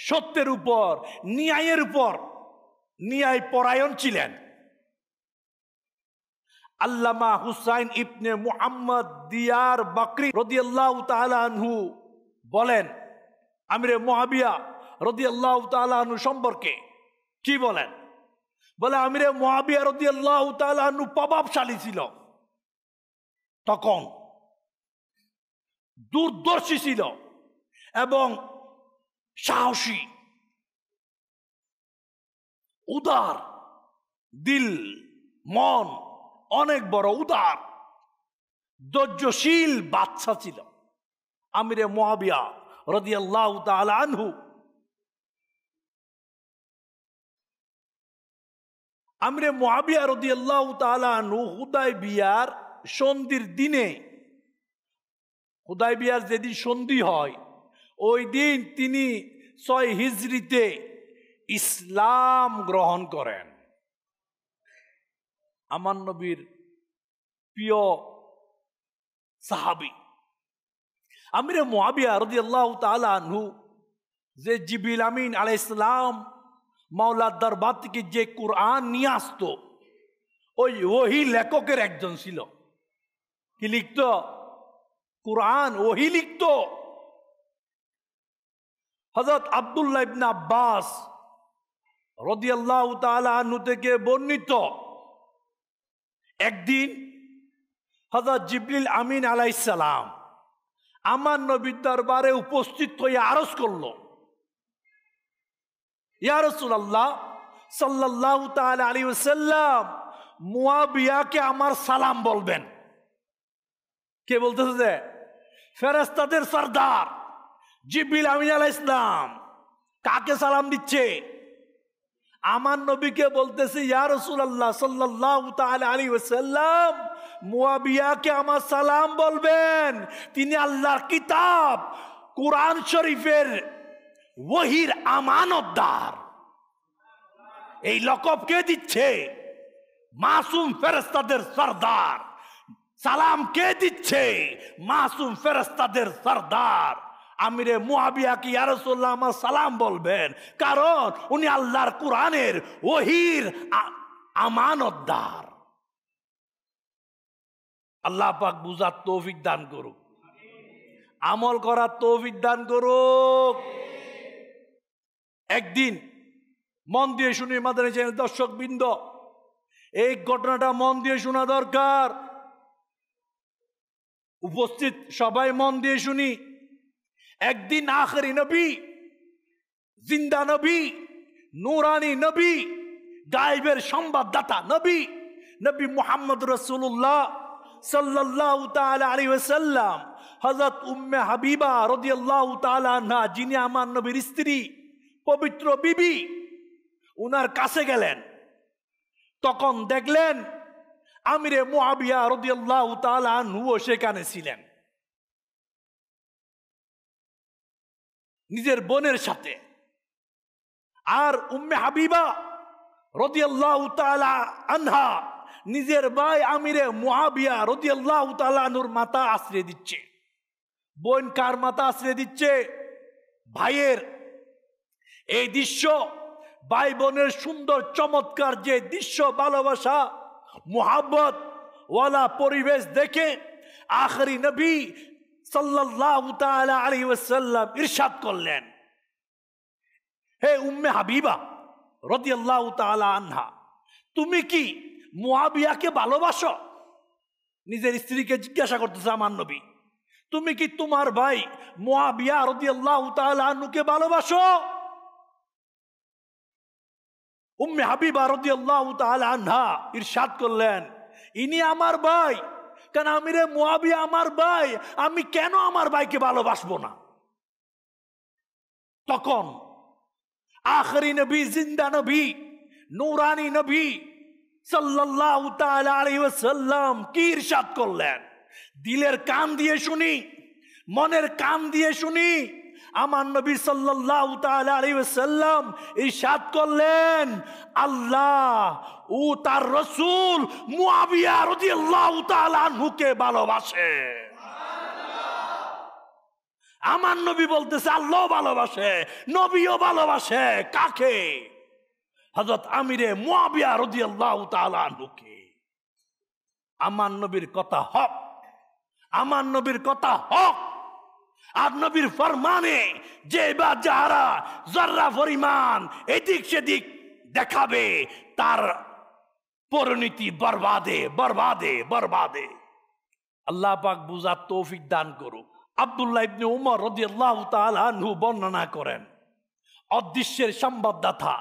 সত্যের উপর, ন্যায়ের উপর ন্যায় পরায়ণ ছিলেন। আল্লামা হুসাইন ইবনে মুহাম্মদ দিয়ার বাকরি রাদিয়াল্লাহু তাআলা আনহু বলেন আমিরে মুআবিয়া রাদিয়াল্লাহু তাআলা আনহু সম্পর্কে কি বলেন? বলে আমিরে মুআবিয়া রাদিয়াল্লাহু তাআলা আনহু প্রভাবশালী ছিল, তখন দূরদর্শী ছিল এবং সাহসী, উদার দিল, মন অনেক বড়, উদার, ধৈর্যশীল বাদশা ছিল আমিরে মুআবিয়া রাদিয়াল্লাহু তাআলা আনহু। আমিরে মুআবিয়া রাদিয়াল্লাহু তাআলা আনহু হুদায়বিয়ার সন্ধির দিনে, হুদায়বিয়ার যেদিন সন্ধি হয় ওই দিন তিনি 6 হিজরিতে ইসলাম গ্রহণ করেন। আমার নবীর প্রিয় সাহাবী আমিরে মুআবিয়া রাদিয়াল্লাহু তাআলা আনহু, যে জিবরিল আমিন আলাইহিস সালাম মাওলার দরবার থেকে যে কুরআন নিয়ে আসতো ওই ওহী লেখকের একজন ছিল। কি লিখতো? কুরআন ওহী লিখতো। হযরত আব্দুল্লাহ ইবনে আব্বাস রাদিয়াল্লাহু তাআলা আনহু থেকে বর্ণিত, একদিন হযরত জিবরিল আমিন আলাইহিস সালাম আমার নবীর দরবারে উপস্থিত হয়ে আরজ করল, ইয়া রাসূলুল্লাহ সাল্লাল্লাহু তাআলা আলাইহি ওয়াসাল্লাম মুআবিয়াকে আমার সালাম বলবেন। কে বলতেছে? যে ফেরেশতাদের সরদার জিবরিল আমিন আলাইহিস সালাম কাকে সালাম দিচ্ছে? আমার নবীকে বলতেছে, ইয়া রাসূলুল্লাহ সাল্লাল্লাহু তাআলা আলাইহি ওয়াসাল্লাম মুআবিয়াকে আমার সালাম বলবেন। তিনি আল্লাহর কিতাব কুরআন শরীফের ওহীর আমানতদার। এই লকব কে দিচ্ছে? মাসুম ফেরেশতাদের সরদার। সালাম কে দিচ্ছে? মাসুম ফেরেশতাদের সরদার আমিরে মুআবিয়াকে ইয়া রাসূলুল্লাহ আমার সালাম বলবেন, কারণ উনি আল্লাহর কুরআনের ওহীর আমানতদার। আল্লাহ পাক বুঝার তৌফিক দান করুক, আমল করার তৌফিক দান করুক। একদিন মন দিয়ে শুনি মাদানী চ্যানেল দর্শক বৃন্দ, এই ঘটনাটা মন দিয়ে শোনা দরকার। উপস্থিত সবাই মন দিয়ে শুনি। একদিন আখেরি নবী, জিন্দা নবী, নূরানী নবী, গায়েবের সংবাদদাতা নবী, নবী মুহাম্মদ রাসূলুল্লাহ সাল্লাল্লাহু তাআলা আলাইহি ওয়াসাল্লাম হযরত উম্মে হাবিবা রাদিয়াল্লাহু তাআলা আনহা, যিনি আমার নবীর স্ত্রী, পবিত্র বিবি, উনার কাছে গেলেন। তখন দেখলেন আমিরে মুআবিয়া রাদিয়াল্লাহু তাআলা আনহু সেখানে ছিলেন নিজের বোনের সাথে। আর উম্মে হাবিবা রাদিয়াল্লাহু তাআলা আনহা নিজের ভাই আমিরে মুআবিয়া রাদিয়াল্লাহু তাআলা আনহুর মাথা আশ্রয় দিচ্ছে। বোন কার মাথা আশ্রয় দিচ্ছে? ভাইয়ের। এই দৃশ্য, ভাই বোনের সুন্দর চমৎকার যে দৃশ্য, ভালোবাসা, মুহাব্বত ওয়ালা পরিবেশ দেখে আখেরি নবী সাল্লাল্লাহু তাআলা আলাইহি ওয়াসাল্লাম ইরশাদ করলেন, হে উম্মে হাবিবা রাদিয়াল্লাহু তাআলা আনহা, তুমি কি মুআবিয়াকে ভালোবাসো? নিজের স্ত্রীকে জিজ্ঞাসা করতেছে আমার নবী, তুমি কি তোমার ভাই মুআবিয়া রাদিয়াল্লাহু তাআলা আনহুকে ভালোবাসো? উম্মে হাবিবা রাদিয়াল্লাহু তাআলা আনহা ইরশাদ করলেন, ইনি আমার ভাই, কেন আমিরে মুয়াবিয়া আমার ভাই, আমি কেন আমার ভাইকে ভালোবাসবো না? তখন আখরি নবী, জিন্দা নবী, নূরানী নবী সাল্লাল্লাহু তাআলা আলাইহি ওয়াসাল্লাম কি ইরশাদ করলেন? দিলের কান দিয়ে শুনি, মনের কান দিয়ে শুনি। আমার নবী সাল্লাল্লাহু তাআলা আলাইহি ওয়াসাল্লাম ইরশাদ করলেন, আল্লাহ ও তার রাসূল মুয়াবিয়া রাদিয়াল্লাহু তাআলা আনহুকে ভালোবাসে। আমার নবী বলতেছে আল্লাহ ভালোবাসে, নবীও ভালোবাসে। কাকে? হযরত আমিরে মুয়াবিয়া রাদিয়াল্লাহু তাআলা আনহুকে। আমার নবীর কথা হক, আমার নবীর কথা হক। আর নবীর ফরমানে যে বা যারা জর্রা পরিমাণ এদিক সেদিক দেখাবে, তার পরিণতি বরবাদে বরবাদে বরবাদে। আল্লাহ পাক বুঝার তৌফিক দান করুক। আব্দুল্লাহ ইবনে উমর রাদিয়াল্লাহু তাআলা আনহু বর্ণনা করেন, অদৃশ্যের সংবাদদাতা,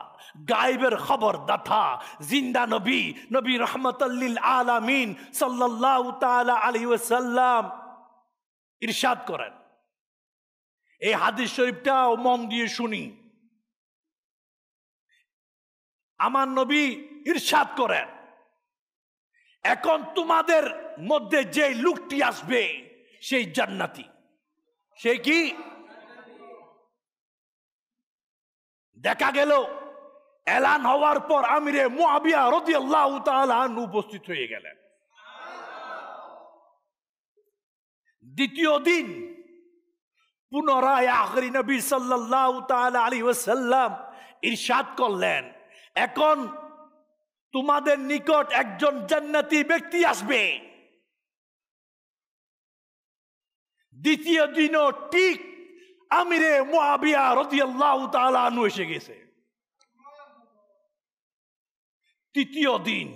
গায়েবের খবরদাতা, জিন্দা নবী, নবী রাহমাতাল লিল আলামিন সাল্লাল্লাহু তাআলা আলাইহি ওয়াসাল্লাম ইরশাদ করেন। এই হাদিস শরীফটাও মন দিয়ে শুনি। আমার নবী ইরশাদ করেন, এখন তোমাদের মধ্যে যে লোকটি আসবে সেই জান্নাতি। সে কি? দেখা গেল এলান হওয়ার পর আমিরে মুয়াবিয়া রাদিয়াল্লাহু তাআলা আনহু উপস্থিত হয়ে গেলেন। দ্বিতীয় দিন পুনরায় আখরি নবী সাল্লাল্লাহু তাআলা আলাইহি ওয়াসাল্লাম ইরশাদ করলেন, এখন তোমাদের নিকট একজন জান্নাতি ব্যক্তি আসবে। দ্বিতীয় দিনও ঠিক আমিরে মুয়াবিয়া রাদিয়াল্লাহু তাআলা আনহু এসে গেছে। তৃতীয় দিন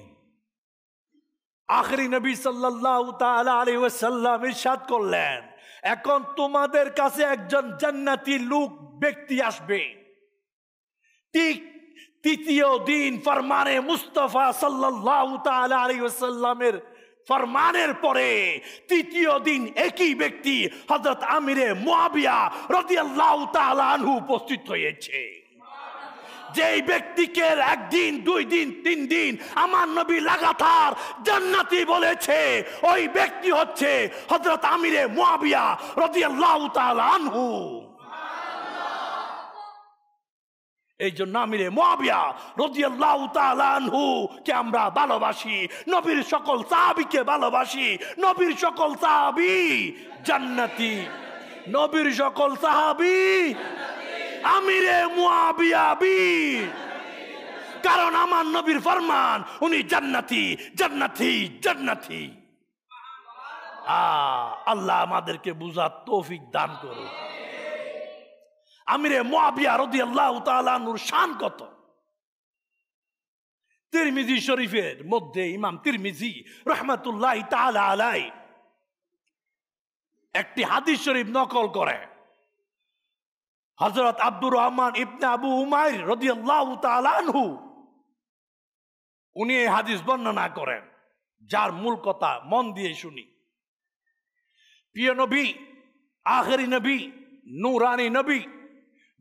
আখরি নবী সাল্লাল্লাহু তাআলা আলাইহি ওয়াসাল্লাম ইরশাদ করলেন, এখন তোমাদের কাছে একজন জান্নাতি লোক ব্যক্তি আসবে। ঠিক তৃতীয় দিন ফরমানে মুস্তাফা সাল্লাল্লাহু তাআলা আলাইহি ওয়াসাল্লামের ফরমানের পরে তৃতীয় দিন একই ব্যক্তি হযরত আমিরে মুয়াবিয়া রাদিয়াল্লাহু তাআলা আনহু উপস্থিত হয়েছে। যেই ব্যক্তিকে একদিন, দুই দিন, তিন দিন আমার নবী লাগাতার জান্নাতি বলেছে, ওই ব্যক্তি হচ্ছে হযরত আমিরে মুয়াবিয়া রাদিয়াল্লাহু তাআলা আনহু। এই জন্য আমিরে মুয়াবিয়া রাদিয়াল্লাহু তাআলা আনহু কে আমরা ভালোবাসি, নবীর সকল সাহাবীকে ভালোবাসি। নবীর সকল সাহাবী জান্নাতি, নবীর সকল সাহাবী আমিরে মুয়াবিয়া বীর। কারণ আমার নবীর ফরমান, উনি জান্নাতি জান্নাতি জান্নাতি। আল্লাহ আমাদেরকে বুঝার তৌফিক দান করুন। আমিরে মুয়াবিয়া রাদিয়াল্লাহু তাআলা আনহুর শান কত! তিরমিজি শরীফের মধ্যে ইমাম তিরমিজি রাহমাতুল্লাহি তাআলা আলাইহি একটি হাদিস শরীফ নকল করে। হযরত আব্দুর রহমান ইবনে আবু উমাইর রাদিয়াল্লাহু তাআলা আনহু উনি এই হাদিস বর্ণনা করেন, যার মূল কথা মন দিয়ে শুনি। প্রিয় নবী, আখেরি নবী, নূরানী নবী,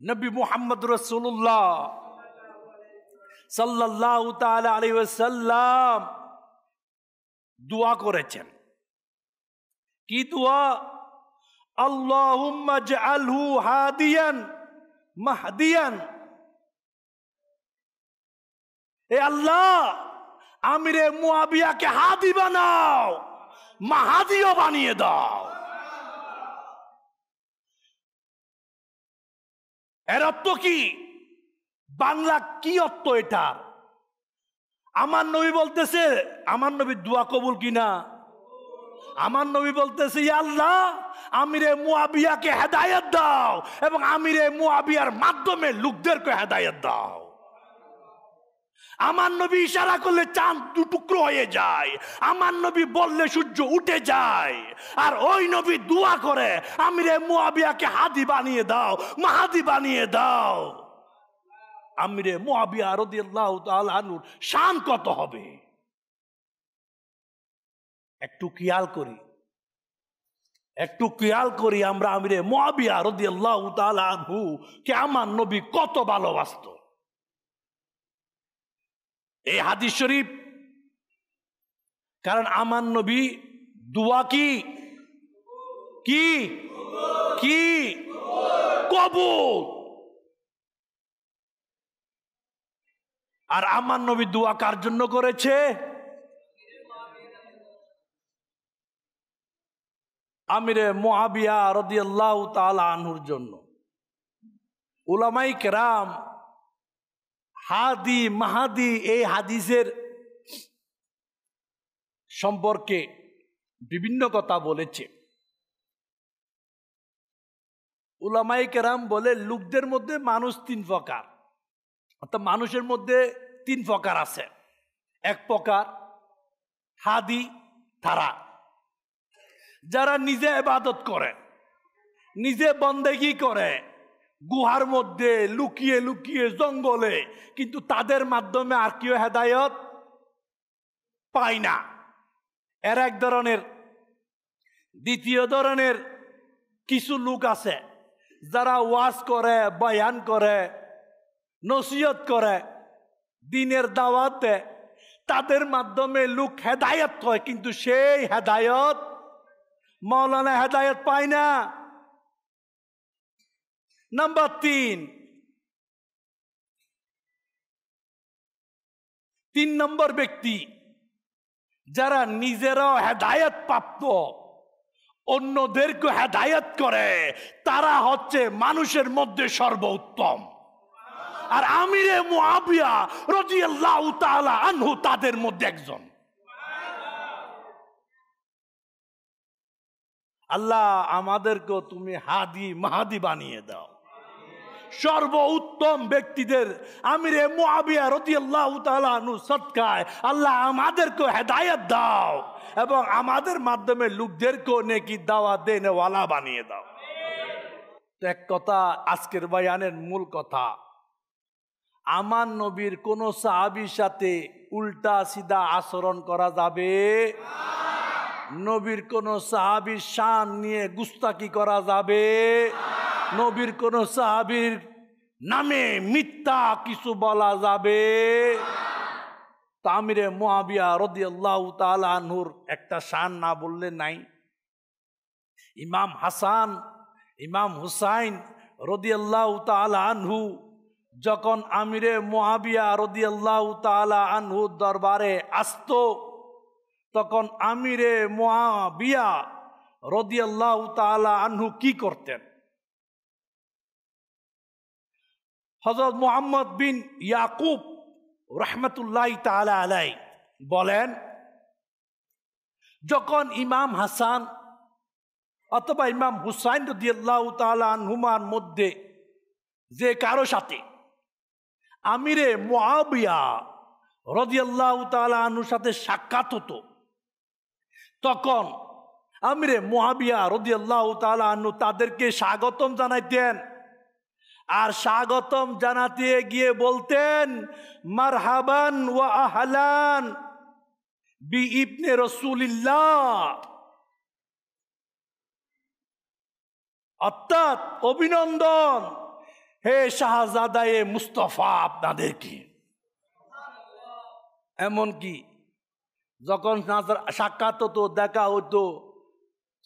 নবী মুহাম্মদ রাসূলুল্লাহ সাল্লাল্লাহু তাআলা আলাইহি ওয়াসাল্লাম দোয়া করেছেন। কি দোয়া? আল্লাহুম্মা জাআলহু হাদিয়ান মাহদিয়ান। এ আল্লাহ, আমিরে মুয়াবিয়াকে হাদি বানাও, মাহাদিও বানিয়ে দাও। এর অর্থ কি? বাংলা কি অর্থ এটার? আমার নবী বলতেছে, আমার নবীর দোয়া কবুল কিনা? আমার নবী বলতেছে, ইয়া আল্লাহ, আমিরে মুয়াবিয়াকে হেদায়েত দাও এবং আমিরে মুয়াবিয়ার মাধ্যমে লোকদেরকে হেদায়েত দাও। আমার নবী ইশারা করলে চাঁদ দুটুকরো হয়ে যায়, আমার নবী বললে সূর্য উঠে যায়। আর ওই নবী দোয়া করে, আমিরে মুয়াবিয়াকে হাদি বানিয়ে দাও, মাহাদি বানিয়ে দাও। আমিরে মুয়াবিয়া রাদিয়াল্লাহু তাআলা আনহুর শান কত হবে! একটু খেয়াল করি আমরা আমিরে মুআবিয়া রাদিয়াল্লাহু তাআলা আনহু কে আমার নবী কত ভালোবাসতো। এই হাদিস শরীফ, কারণ আমার নবী দোয়া কি কবুল। আর আমার নবী দোয়া কার জন্য করেছে? আমিরে মুআবিয়া রাদিয়াল্লাহু তাআলা আনহুর জন্য। উলামায়ে কেরাম হাদি মাহাদি এই হাদিসের সম্পর্কে বিভিন্ন কথা বলেছে। উলামায়ে কেরাম বলে লোকদের মধ্যে মানুষ তিন প্রকার, অর্থাৎ মানুষের মধ্যে তিন প্রকার আছে। এক প্রকার হাদি, তারা যারা নিজে ইবাদত করে, নিজে বন্দেগী করে, গুহার মধ্যে লুকিয়ে লুকিয়ে জঙ্গলে, কিন্তু তাদের মাধ্যমে আর কেউ হেদায়েত পায় না, এর এক ধরনের। দ্বিতীয় ধরনের কিছু লোক আছে যারা ওয়াজ করে, বয়ান করে, নসিহত করে, দ্বীনের দাওয়াত দেয়, তাদের মাধ্যমে লোক হেদায়েত হয়, কিন্তু সেই হেদায়েত মাওলানা হেদায়েত পায় না। নাম্বার 3 নম্বর ব্যক্তি যারা নিজেরাও হেদায়েত প্রাপ্ত, অন্যদেরকে হেদায়েত করে, তারা হচ্ছে মানুষের মধ্যে সর্বোত্তম। আর আমিরে মুআবিয়া রাদিয়াল্লাহু তাআলা আনহু তাদের মধ্যে একজন। আল্লাহ আমাদেরকে তুমি হাদি মাহাদি বানিয়ে দাও। সর্বোত্তম ব্যক্তিদের আমিরে মুআবিয়া রাদিয়াল্লাহু তাআলা আনহু সদকায় আল্লাহ আমাদেরকে হেদায়েত দাও এবং আমাদের মাধ্যমে লোকদেরকে নেকি দাওয়াত দেনেওয়ালা বানিয়ে দাও। তো এক কথা, আজকের বয়ানের মূল কথা, আমার নবীর কোন সাহাবীর সাথে উল্টা সিধা আচরণ করা যাবে না। নবীর কোন সাহাবীর শান নিয়ে গুস্তাকি করা যাবে না। নবীর কোন সাহাবীর নামে মিথ্যা কিছু বলা যাবে না। আমিরে মুআবিয়া রাদিয়াল্লাহু তাআলা আনহুর একটা শান না বললে নাই। ইমাম হাসান, ইমাম হুসাইন রাদিয়াল্লাহু তাআলা আনহু যখন আমিরে মুআবিয়া রাদিয়াল্লাহু তাআলা আনহু দরবারে আসতো, তখন আমিরে মুআবিয়া রাদিয়াল্লাহু তাআলা আনহু কি করতেন? হযরত মুহাম্মদ বিন ইয়াকুব রাহমাতুল্লাহি তাআলা আলাইহি বলেন, যখন ইমাম হাসান অথবা ইমাম হুসাইন রাদিয়াল্লাহু তাআলা আনহুমার মধ্যে যে কারো সাথে আমিরে মুআবিয়া রাদিয়াল্লাহু তাআলা আনহুর সাথে সাক্ষাৎ হতো, তখন আমিরে মুআবিয়া রাদিয়াল্লাহু তাআলা আনহু তাদেরকে স্বাগতম জানাইতেন। আর স্বাগতম জানাতে গিয়ে বলতেন, মারহাবান ওয়া আহলান বি ইবনে রাসূলিল্লাহ, অর্থাৎ অভিনন্দন হে শাহজাদায়ে মুস্তাফা আপনাদেরকে। এমনকি যখন সাক্ষাৎ হতো, দেখা হতো,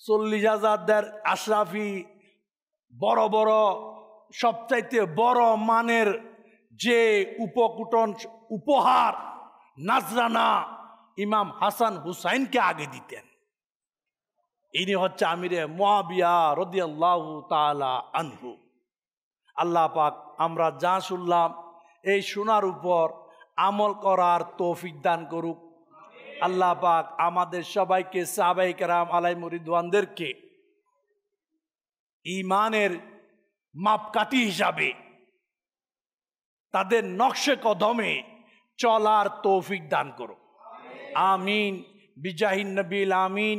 40,000 আশরাফি বড় বড় সবচাইতে বড় মানের যে উপহার নাজরানা ইমাম হাসান হুসাইনকে আগে দিতেন। ইনি হচ্ছে আমিরে মুআবিয়া রাদিয়াল্লাহু তাআলা আনহু। আল্লাহ পাক আমরা যা শুনলাম এই শোনার উপর আমল করার তৌফিক দান করুক। আল্লাহ পাক আমাদের সবাইকে সাহাবায়ে কেরাম আলাইহিম রিদওয়ানদেরকে ঈমানের মাপকাঠি হিসাবে তাদের নকশে কদমে চলার তৌফিক দান করুক। আমিন বিজাহিন নবীল আমিন।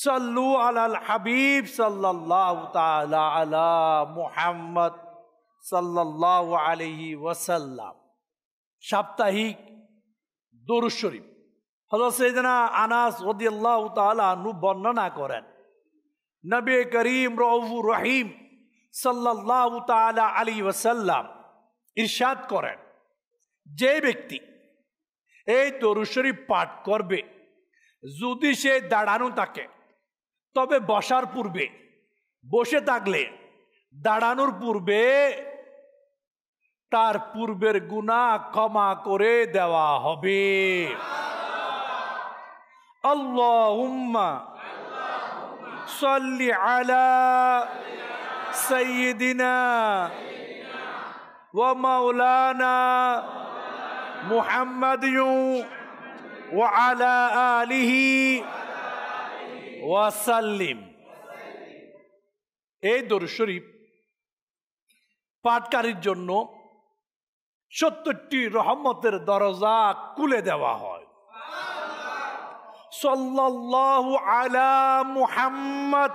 সাল্লু আলাল হাবিব সাল্লাল্লাহু তাআলা আলা মুহাম্মদ সাল্লাল্লাহু আলাইহি ওয়াসাল্লাম। সাপ্তাহিক দরুদ শরীফ হযরত সাইয়েদনা আনাস রাদিয়াল্লাহু তাআলা আনহু বর্ণনা করেন, নবী করিম রউফুর রহিম সাল্লাল্লাহু তাআলা আলাইহি ওয়াসাল্লাম ইরশাদ করেন, যে ব্যক্তি এই দরুদ শরীফ পাঠ করবে, যদি সে দাঁড়ানো থাকে তবে বসার পূর্বে, বসে থাকলে দাঁড়ানোর পূর্বে তার পূর্বের গুনাহ ক্ষমা করে দেওয়া হবে। আল্লাহুম্মা সাল্লি আলা সাইয়্যিদিনা ওয়া মাওলানা মুহাম্মাদিন ওয়া আলা আলিহি ওয়া সাল্লিম। এই দরুদ শরীফ পাঠকারীর জন্য 70টি রহমতের দরজা খুলে দেওয়া হয়। সাল্লাল্লাহু আলা মুহাম্মদ।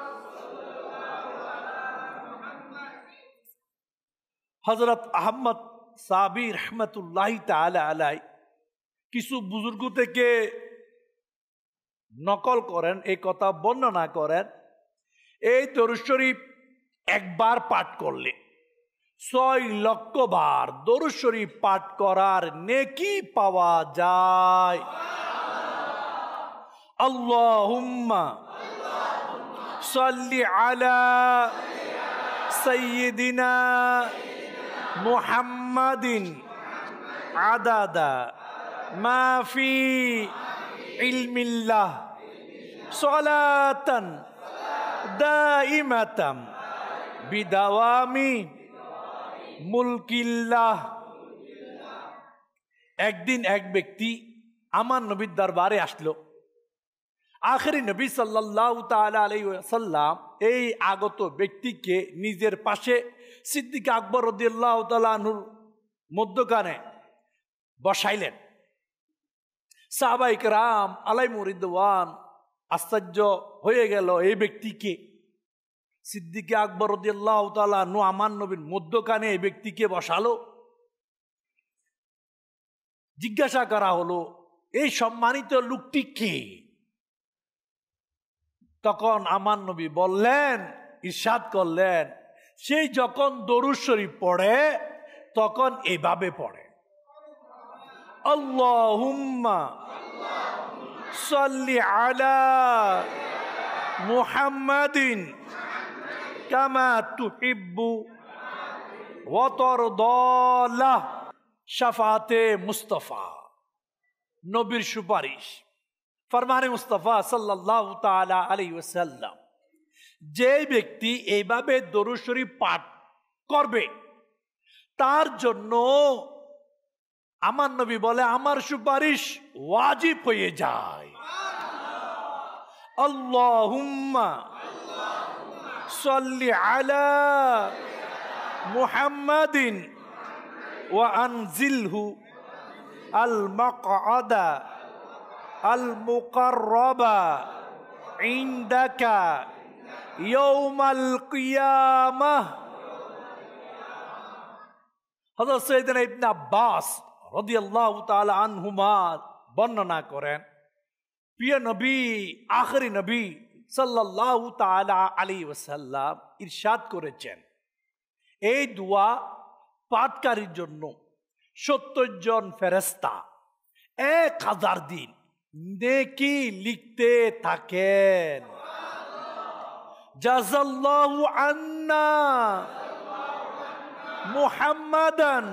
হযরত আহমদ সাবি রহমতুল্লাহি তাআলা আলাই কিছু বুজুর্গ থেকে নকল করেন, এই কথা বর্ণনা করেন, এই দরুদ শরীফ একবার পাঠ করলে 6 লক্ষ বার দরুদ শরীফ পাঠ করার নেকি পাওয়া যায়। আল্লাহুম্মা সাল্লি আলা সাইয়্যিদিনা মুহাম্মাদিন আদাদা মা ফি ইলমিল্লাহ সালাতান দাইমাতাম বিদাওয়ামি মুলকিল্লাহ। একদিন এক ব্যক্তি আমার নবীর দরবারে আসলো। আখেরি নবী সাল্লাল্লাহু তাআলা আলাইহি ওয়াসাল্লাম এই আগত ব্যক্তিকে নিজের পাশে সিদ্দিক আকবর রাদিয়াল্লাহু তাআলা আনহুর মধ্যখানে বসাইলেন। সাহাবায়ে কেরাম আলাইহিমুর রিদওয়ান আশ্চর্য হয়ে গেল, এই ব্যক্তিকে, সিদ্দিক আকবর রাদিয়াল্লাহু তাআলা আনহু আমার নবীর মধ্যখানে এই ব্যক্তিকে বসালো। জিজ্ঞাসা করা হলো, এই সম্মানিত লোকটি কে? তখন আমার নবী বললেন, ইরশাদ করলেন, সেই যখন দরুদ শরীফ পড়ে তখন এভাবে পড়ে, আল্লাহুম্মা সাল্লি আলা মুহাম্মাদিন কামা তুহিব্বু ওয়া তারদা শাফাতে মুস্তাফা। নবীর সুপারিশ, ফরমানে মুস্তাফা সাল্লাল্লাহু তাআলা আলাইহি ওয়াসাল্লাম, যে ব্যক্তি এইভাবে দরুদ শরীফ পাঠ করবে তার জন্য আমার নবী বলে আমার সুপারিশ ওয়াজিব হয়ে যায়। আল্লাহুম্মা সাল্লি আলা মুহাম্মাদিন ওয়া আনজিলহু আল মাকআদা আল মুকাররাবা ইনদাকা ইয়াউমাল কিয়ামাহ। হযরত সাইয়েদনা ইবনে আব্বাস রাদিয়াল্লাহু তাআলা আনহুমা বর্ণনা করেন, প্রিয় নবী, আখেরি নবী সাল্লাল্লাহু তাআলা আলাইহি ওয়াসাল্লাম ইরশাদ করেছেন, এই দোয়া পাঠকারীর জন্য 70 জন ফেরেশতা 1000 দিন নেকি লিখতে থাকেন। জাযাল্লাহু আন্না মুহাম্মাদান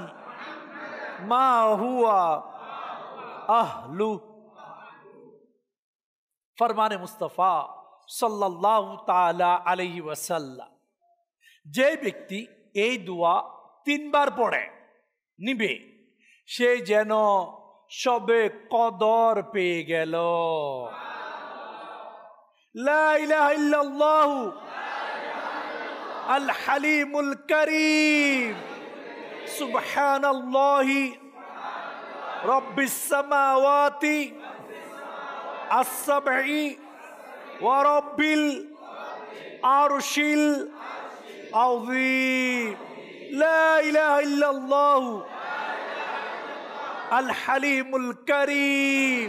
মা হুয়া আহলু। ফরমানে মুস্তাফা সাল্লাল্লাহু তাআলা আলাইহি ওয়াসাল্লাম, যে ব্যক্তি এই দোয়া 3 বার পড়ে নিবে সে যেন সবে কদর পেয়ে গেল। লা ইলাহা ইল্লাল্লাহু আল হালিমুল কারীম সুবহানাল্লাহি রব্বিস সামাওয়াতি as-sab'i wa rabbil arshil azim। লা ইলাহা ইল্লাল্লাহু আল হালিমুল কারীম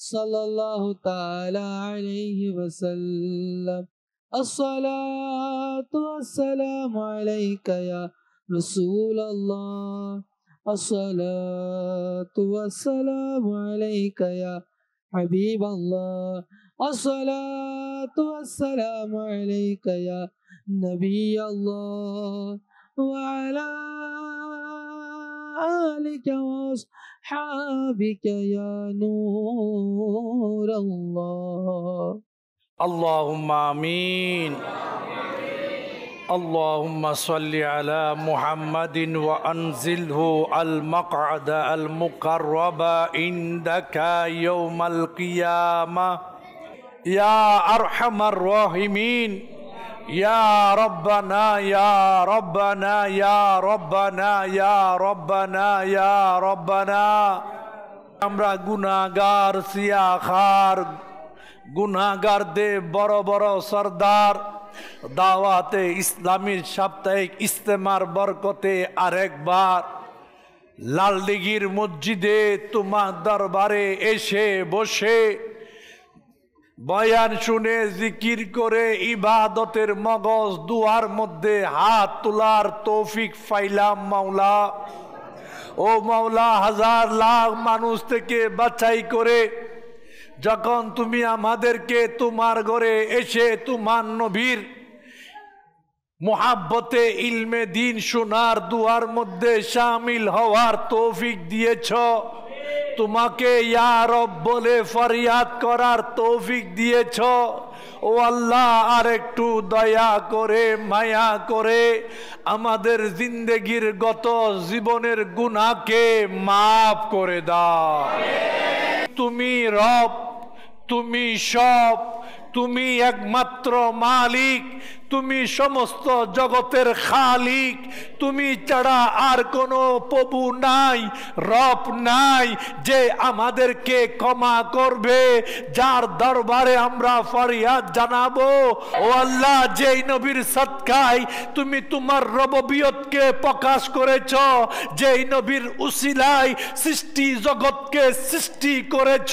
sallallahu ta'ala alayhi wa sallam. As-salatu was-salamu alayka ya Rasulullah. As-salatu was-salamu alayka ya Habib Allah. As-salatu was-salamu alayka ya Nabi Allah. Wa ala alika wa ashabika ya Nur Allah. Allahumma amin. Allahumma salli ala Muhammadin wa anzilhu al-maq'ada al-muqarraba indaka yawmal qiyamah. Ya arhamar rahimin, ya Rabbana, ya Rabbana, ya Rabbana, ya Rabbana, ya Rabbana. আমরা গুনাহগার সিয়াখার, গুনাহগারদের বড় বড় সরদার দাওয়াতে ইসলামীর সাপ্তাহিক ইজতেমার বরকতে আরেকবার লালদিঘির মসজিদে তোমার দরবারে এসে বসে বয়ান শুনে জিকির করে ইবাদতের মগজ দুয়ার মধ্যে হাত তোলার তৌফিক পাইলাম মাওলা। ও মাওলা, হাজার লাখ মানুষ থেকে বাছাই করে যখন তুমি আমাদেরকে তোমার ঘরে এসে তোমার নবীর মুহাব্বতে ইলমে দিন শোনার দুয়ার মধ্যে শামিল হওয়ার তৌফিক দিয়েছ, তোমাকে ইয়া রব বলে ফরিয়াদ করার তৌফিক দিয়েছ। ও আল্লাহ, আর একটু দয়া করে মায়া করে আমাদের জিন্দেগির গত জীবনের গুনাহকে মাফ করে দাও। তুমি রব, তুমি সব, তুমি একমাত্র মালিক, তুমি সমস্ত জগতের খালিক, তুমি ছাড়া আর কোনো প্রভু নাই, রব নাই যে আমাদেরকে ক্ষমা করবে, যার দরবারে আমরা ফরিয়াদ জানাবো। ও আল্লাহ, যেই নবীর সদকায় তুমি তোমার রববিয়তকে প্রকাশ করেছ, যেই নবীর উসিলায় সৃষ্টি জগৎকে সৃষ্টি করেছ,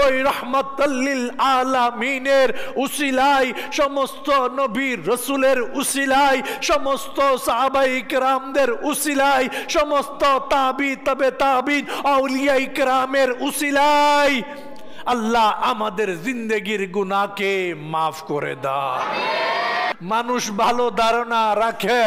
ওই রহমাতুল লিল আলামিনের উসিলায়, সমস্ত নবীর রসুলের উসিলায়, সমস্ত সাহাবায়ে কেরামদের উসিলায়, সমস্ত তাবি তবে তাবিন আউলিয়ায়ে কেরামের উসিলায় আল্লাহ আমাদের জিন্দেগির গুনাহকে মাফ করে দাও। মানুষ ভালো ধারণা রাখে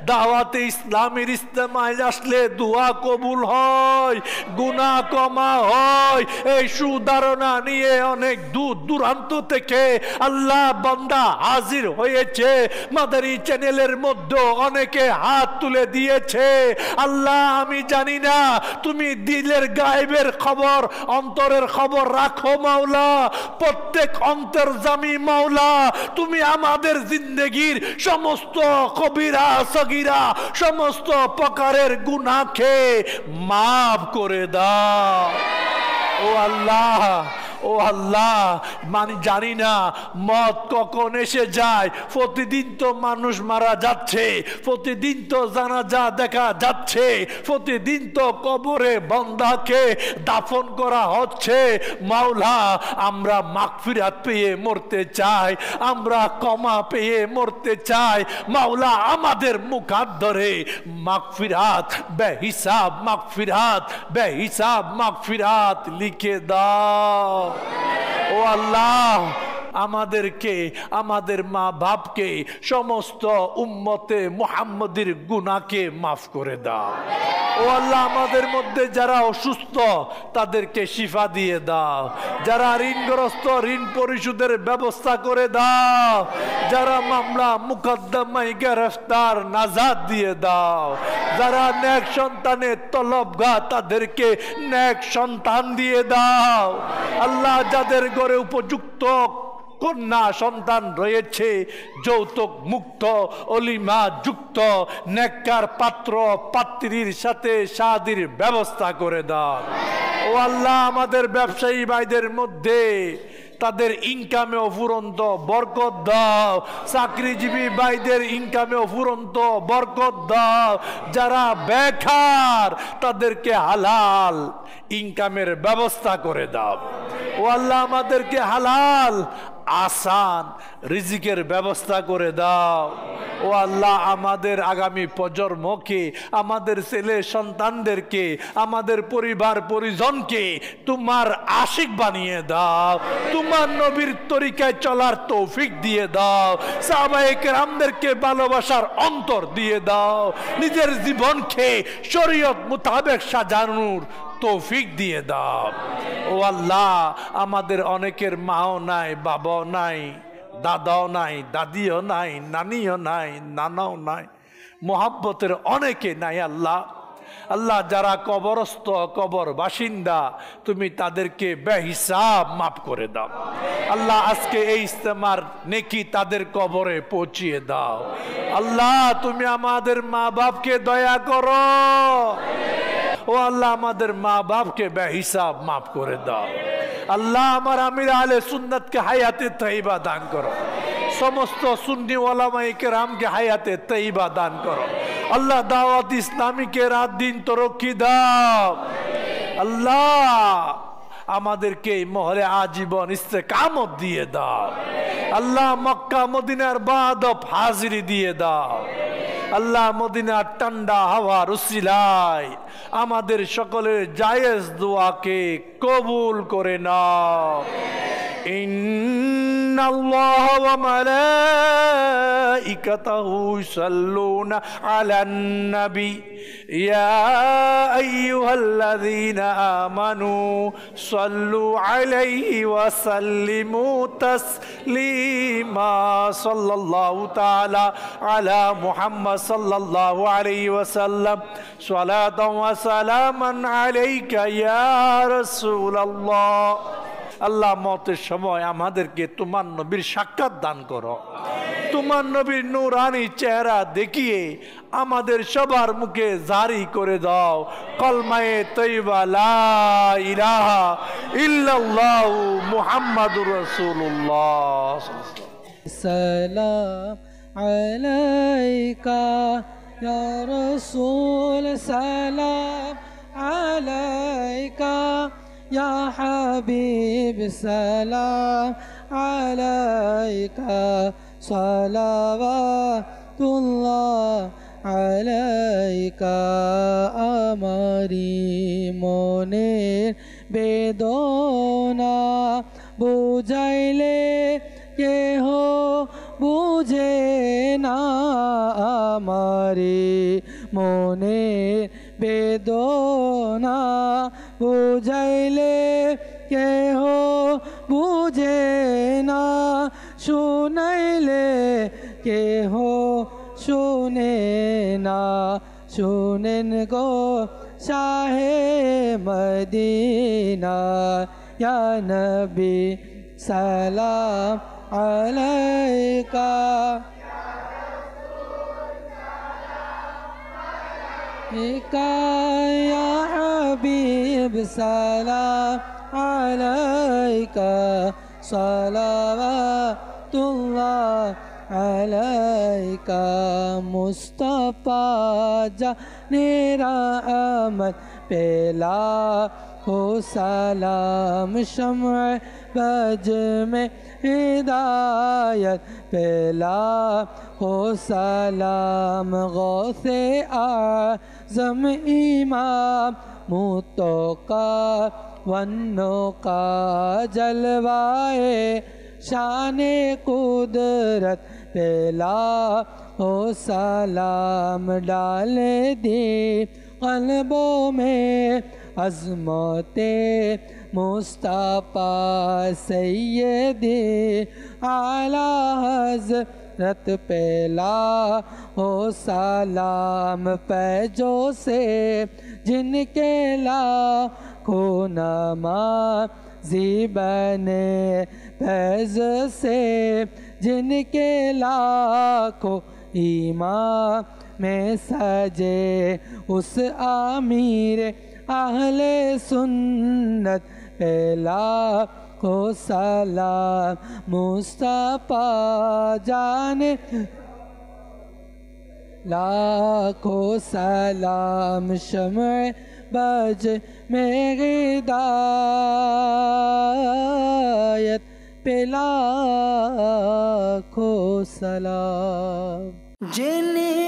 দাওয়াতে ইসলামের ইজতেমায় আসলে দোয়া কবুল হয়, গুনাহ ক্ষমা হয়, এই সুধারণা নিয়ে অনেক দূর দূরান্ত থেকে আল্লাহ বান্দা হাজির হয়েছে। মাদারী চ্যানেলের মধ্যে অনেকে হাত তুলে দিয়েছে। আল্লাহ, আমি জানি না তুমি দিলের গায়েবের খবর, অন্তরের খবর রাখো মাওলা, প্রত্যেক অন্তর্যামী মাওলা, তুমি আমাদের জিন্দেগির সমস্ত কবিরা সগীরা সমস্ত প্রকারের গুনাহকে মাফ করে দাও। ও আল্লাহ, ও আল্লাহ, মানে জানি না মত কখন এসে যায়। প্রতিদিন তো মানুষ মারা যাচ্ছে, প্রতিদিন তো জানাজা দেখা যাচ্ছে, প্রতিদিন তো কবরে বান্দাকে দাফন করা হচ্ছে। মাওলা, আমরা মাগফিরাত পেয়ে মরতে চাই, আমরা ক্ষমা পেয়ে মরতে চাই। মাওলা, আমাদের মুখাত ধরে মাগফিরাত, বেহিসাব মাগফিরাত, বেহিসাব মাগফিরাত লিখে দাও। ও আল্লাহ, আমাদেরকে, আমাদের মা বাপকে, সমস্ত উম্মতে মুহাম্মদীর গুনাহকে মাফ করে দাও। ও আল্লাহ, আমাদের মধ্যে যারা অসুস্থ তাদেরকে শিফা দিয়ে দাও, যারা ঋণগ্রস্ত ঋণ পরিশোধের ব্যবস্থা করে দাও, যারা মামলা মুকদ্দমায় গ্রেফতার নাজাত দিয়ে দাও, যারা নেক সন্তানের তলবগা তাদেরকে নেক সন্তান দিয়ে দাও। আল্লাহ, যাদের ঘরে উপযুক্ত কন্যা সন্তান রয়েছে, যৌতুক মুক্ত, অলিমা যুক্ত নেককার পাত্র পাত্রীর সাথে শাদীর ব্যবস্থা করে দাও। ও আল্লাহ, আমাদের ব্যবসায়ী ভাইদের মধ্যে তাদের ইনকামে অফুরন্ত বরকত দাও, চাকরিজীবী ভাইদের ইনকামে অফুরন্ত বরকত দাও, যারা বেকার তাদেরকে হালাল ইনকামের ব্যবস্থা করে দাও। ও আল্লাহ আমাদেরকে হালাল আসান রিজিকের ব্যবস্থা করে দাও। ও আল্লাহ আমাদের আগামী প্রজন্মকে, আমাদের ছেলে সন্তানদেরকে, আমাদের পরিবার পরিজনকে তোমার আশিক বানিয়ে দাও। তোমার নবীর তরিকায় চলার তৌফিক দিয়ে দাও। সাহাবায়ে কেরামদেরকে ভালোবাসার অন্তর দিয়ে দাও। নিজের জীবনকে শরীয়ত মোতাবেক সাজানোর তৌফিক দিয়ে দাও। ও আল্লাহ আমাদের অনেকের মাও নাই, বাবাও নাই, দাদাও নাই, দাদিও নাই, নানিও নাই, নানাও নাই, মোহাব্বতের অনেকে নাই। আল্লাহ আল্লাহ যারা কবরস্থ, কবর বাসিন্দা, তুমি তাদেরকে বেহিসাব মাফ করে দাও। আল্লাহ আজকে এই ইস্তেমার নেকি তাদের কবরে পৌঁছিয়ে দাও। আল্লাহ তুমি আমাদের মা বাপকে দয়া করো। ও আল্লাহ আমাদের মা বাপকে বেহিসাব মাফ করে দাও। আল্লাহ আমার আমির আহলে সুন্নাতকে হায়াতে তৈবা দান করো। সমস্ত সুন্নি ওলামায়ে কেরামকে হায়াতে তৈবা দান করো। আল্লাহ দাওয়াত ইসলামীকে রাত দিন তরক্কি দাও। আল্লাহ আমাদেরকে এই মহলে আজীবন ইস্তেকামত দিয়ে দাও। আল্লাহ মক্কা মদিনার বাদব হাজিরি দিয়ে দাও। আল্লাহ মদিনার ঠান্ডা হাওয়ার উসিলায় আমাদের সকলের জায়েজ দোয়াকে কবুল করে নাও। ইন্নাল্লাহা ওয়া মালাইকাতাহু ইউসাল্লুনা আলান নবী ইয়া আইয়ুহাল্লাযীনা আমানু সাল্লু আলাইহি ওয়া সাল্লিমু তাসলিমা। সাল্লাল্লাহু তাআলা আলা মুহাম্মদ সাল্লাল্লাহু আলাইহি ওয়া সাল্লাম। সালাতান ওয়া সালামান আলাইকা ইয়া রাসূলুল্লাহ। আল্লাহ মতের সময় আমাদেরকে তোমার নবীর সাক্ষাৎ দান করো। তোমার নবীর নূরানি চেহারা দেখিয়ে আমাদের সবার মুখে জারি করে দাও কলমায়ে তৈবা লা ইলাহা ইল্লাল্লাহু মুহাম্মাদুর রাসূলুল্লাহ। সালাম আলাইকা ইয়া রাসূল, সালাম আলাইকা ইয়া হাবিব, সালাম আলাইকা সালাওয়াতুল্লাহ আলাইকা। আমারি মনের বেদনা বুঝাইলে কেহ বুঝে না। আমারি মনের বেদনা বুঝাইলে কেহ বুঝে না। শুনাইলে কেহ শুনে না। শুনেন গো শাহে মদিনা, ইয়া নবী সালাম আলাইকা। ইয়া হাবিব সালাম আলাইকা সালাওয়াতুল্লাহ আলাইকা। মুস্তাফা জানে रहमत पेला हो सलाम। शम्अ बज में हिदायत पेला हो सलाम। गौसे आज़म इमाम मुतोका वन्नो का जलवाए शाने कुदरत पेला हो सलाम। डाले दी क़ल्बों में अज़मते मुस्तफ़ा सैयदे आला हज़रत पेला हो सलाम। पैजों से जिनके लाखों नमाज़ी बने, फैज़ से जिनके लाखों ईमान में सजे, उस आमीर अहले सुन्नत पेला को सलाम। मुस्तफ़ा जाने लाखों सलाम। शम्अ बज में हिदायत पे लाखों सलाम। जिन्हें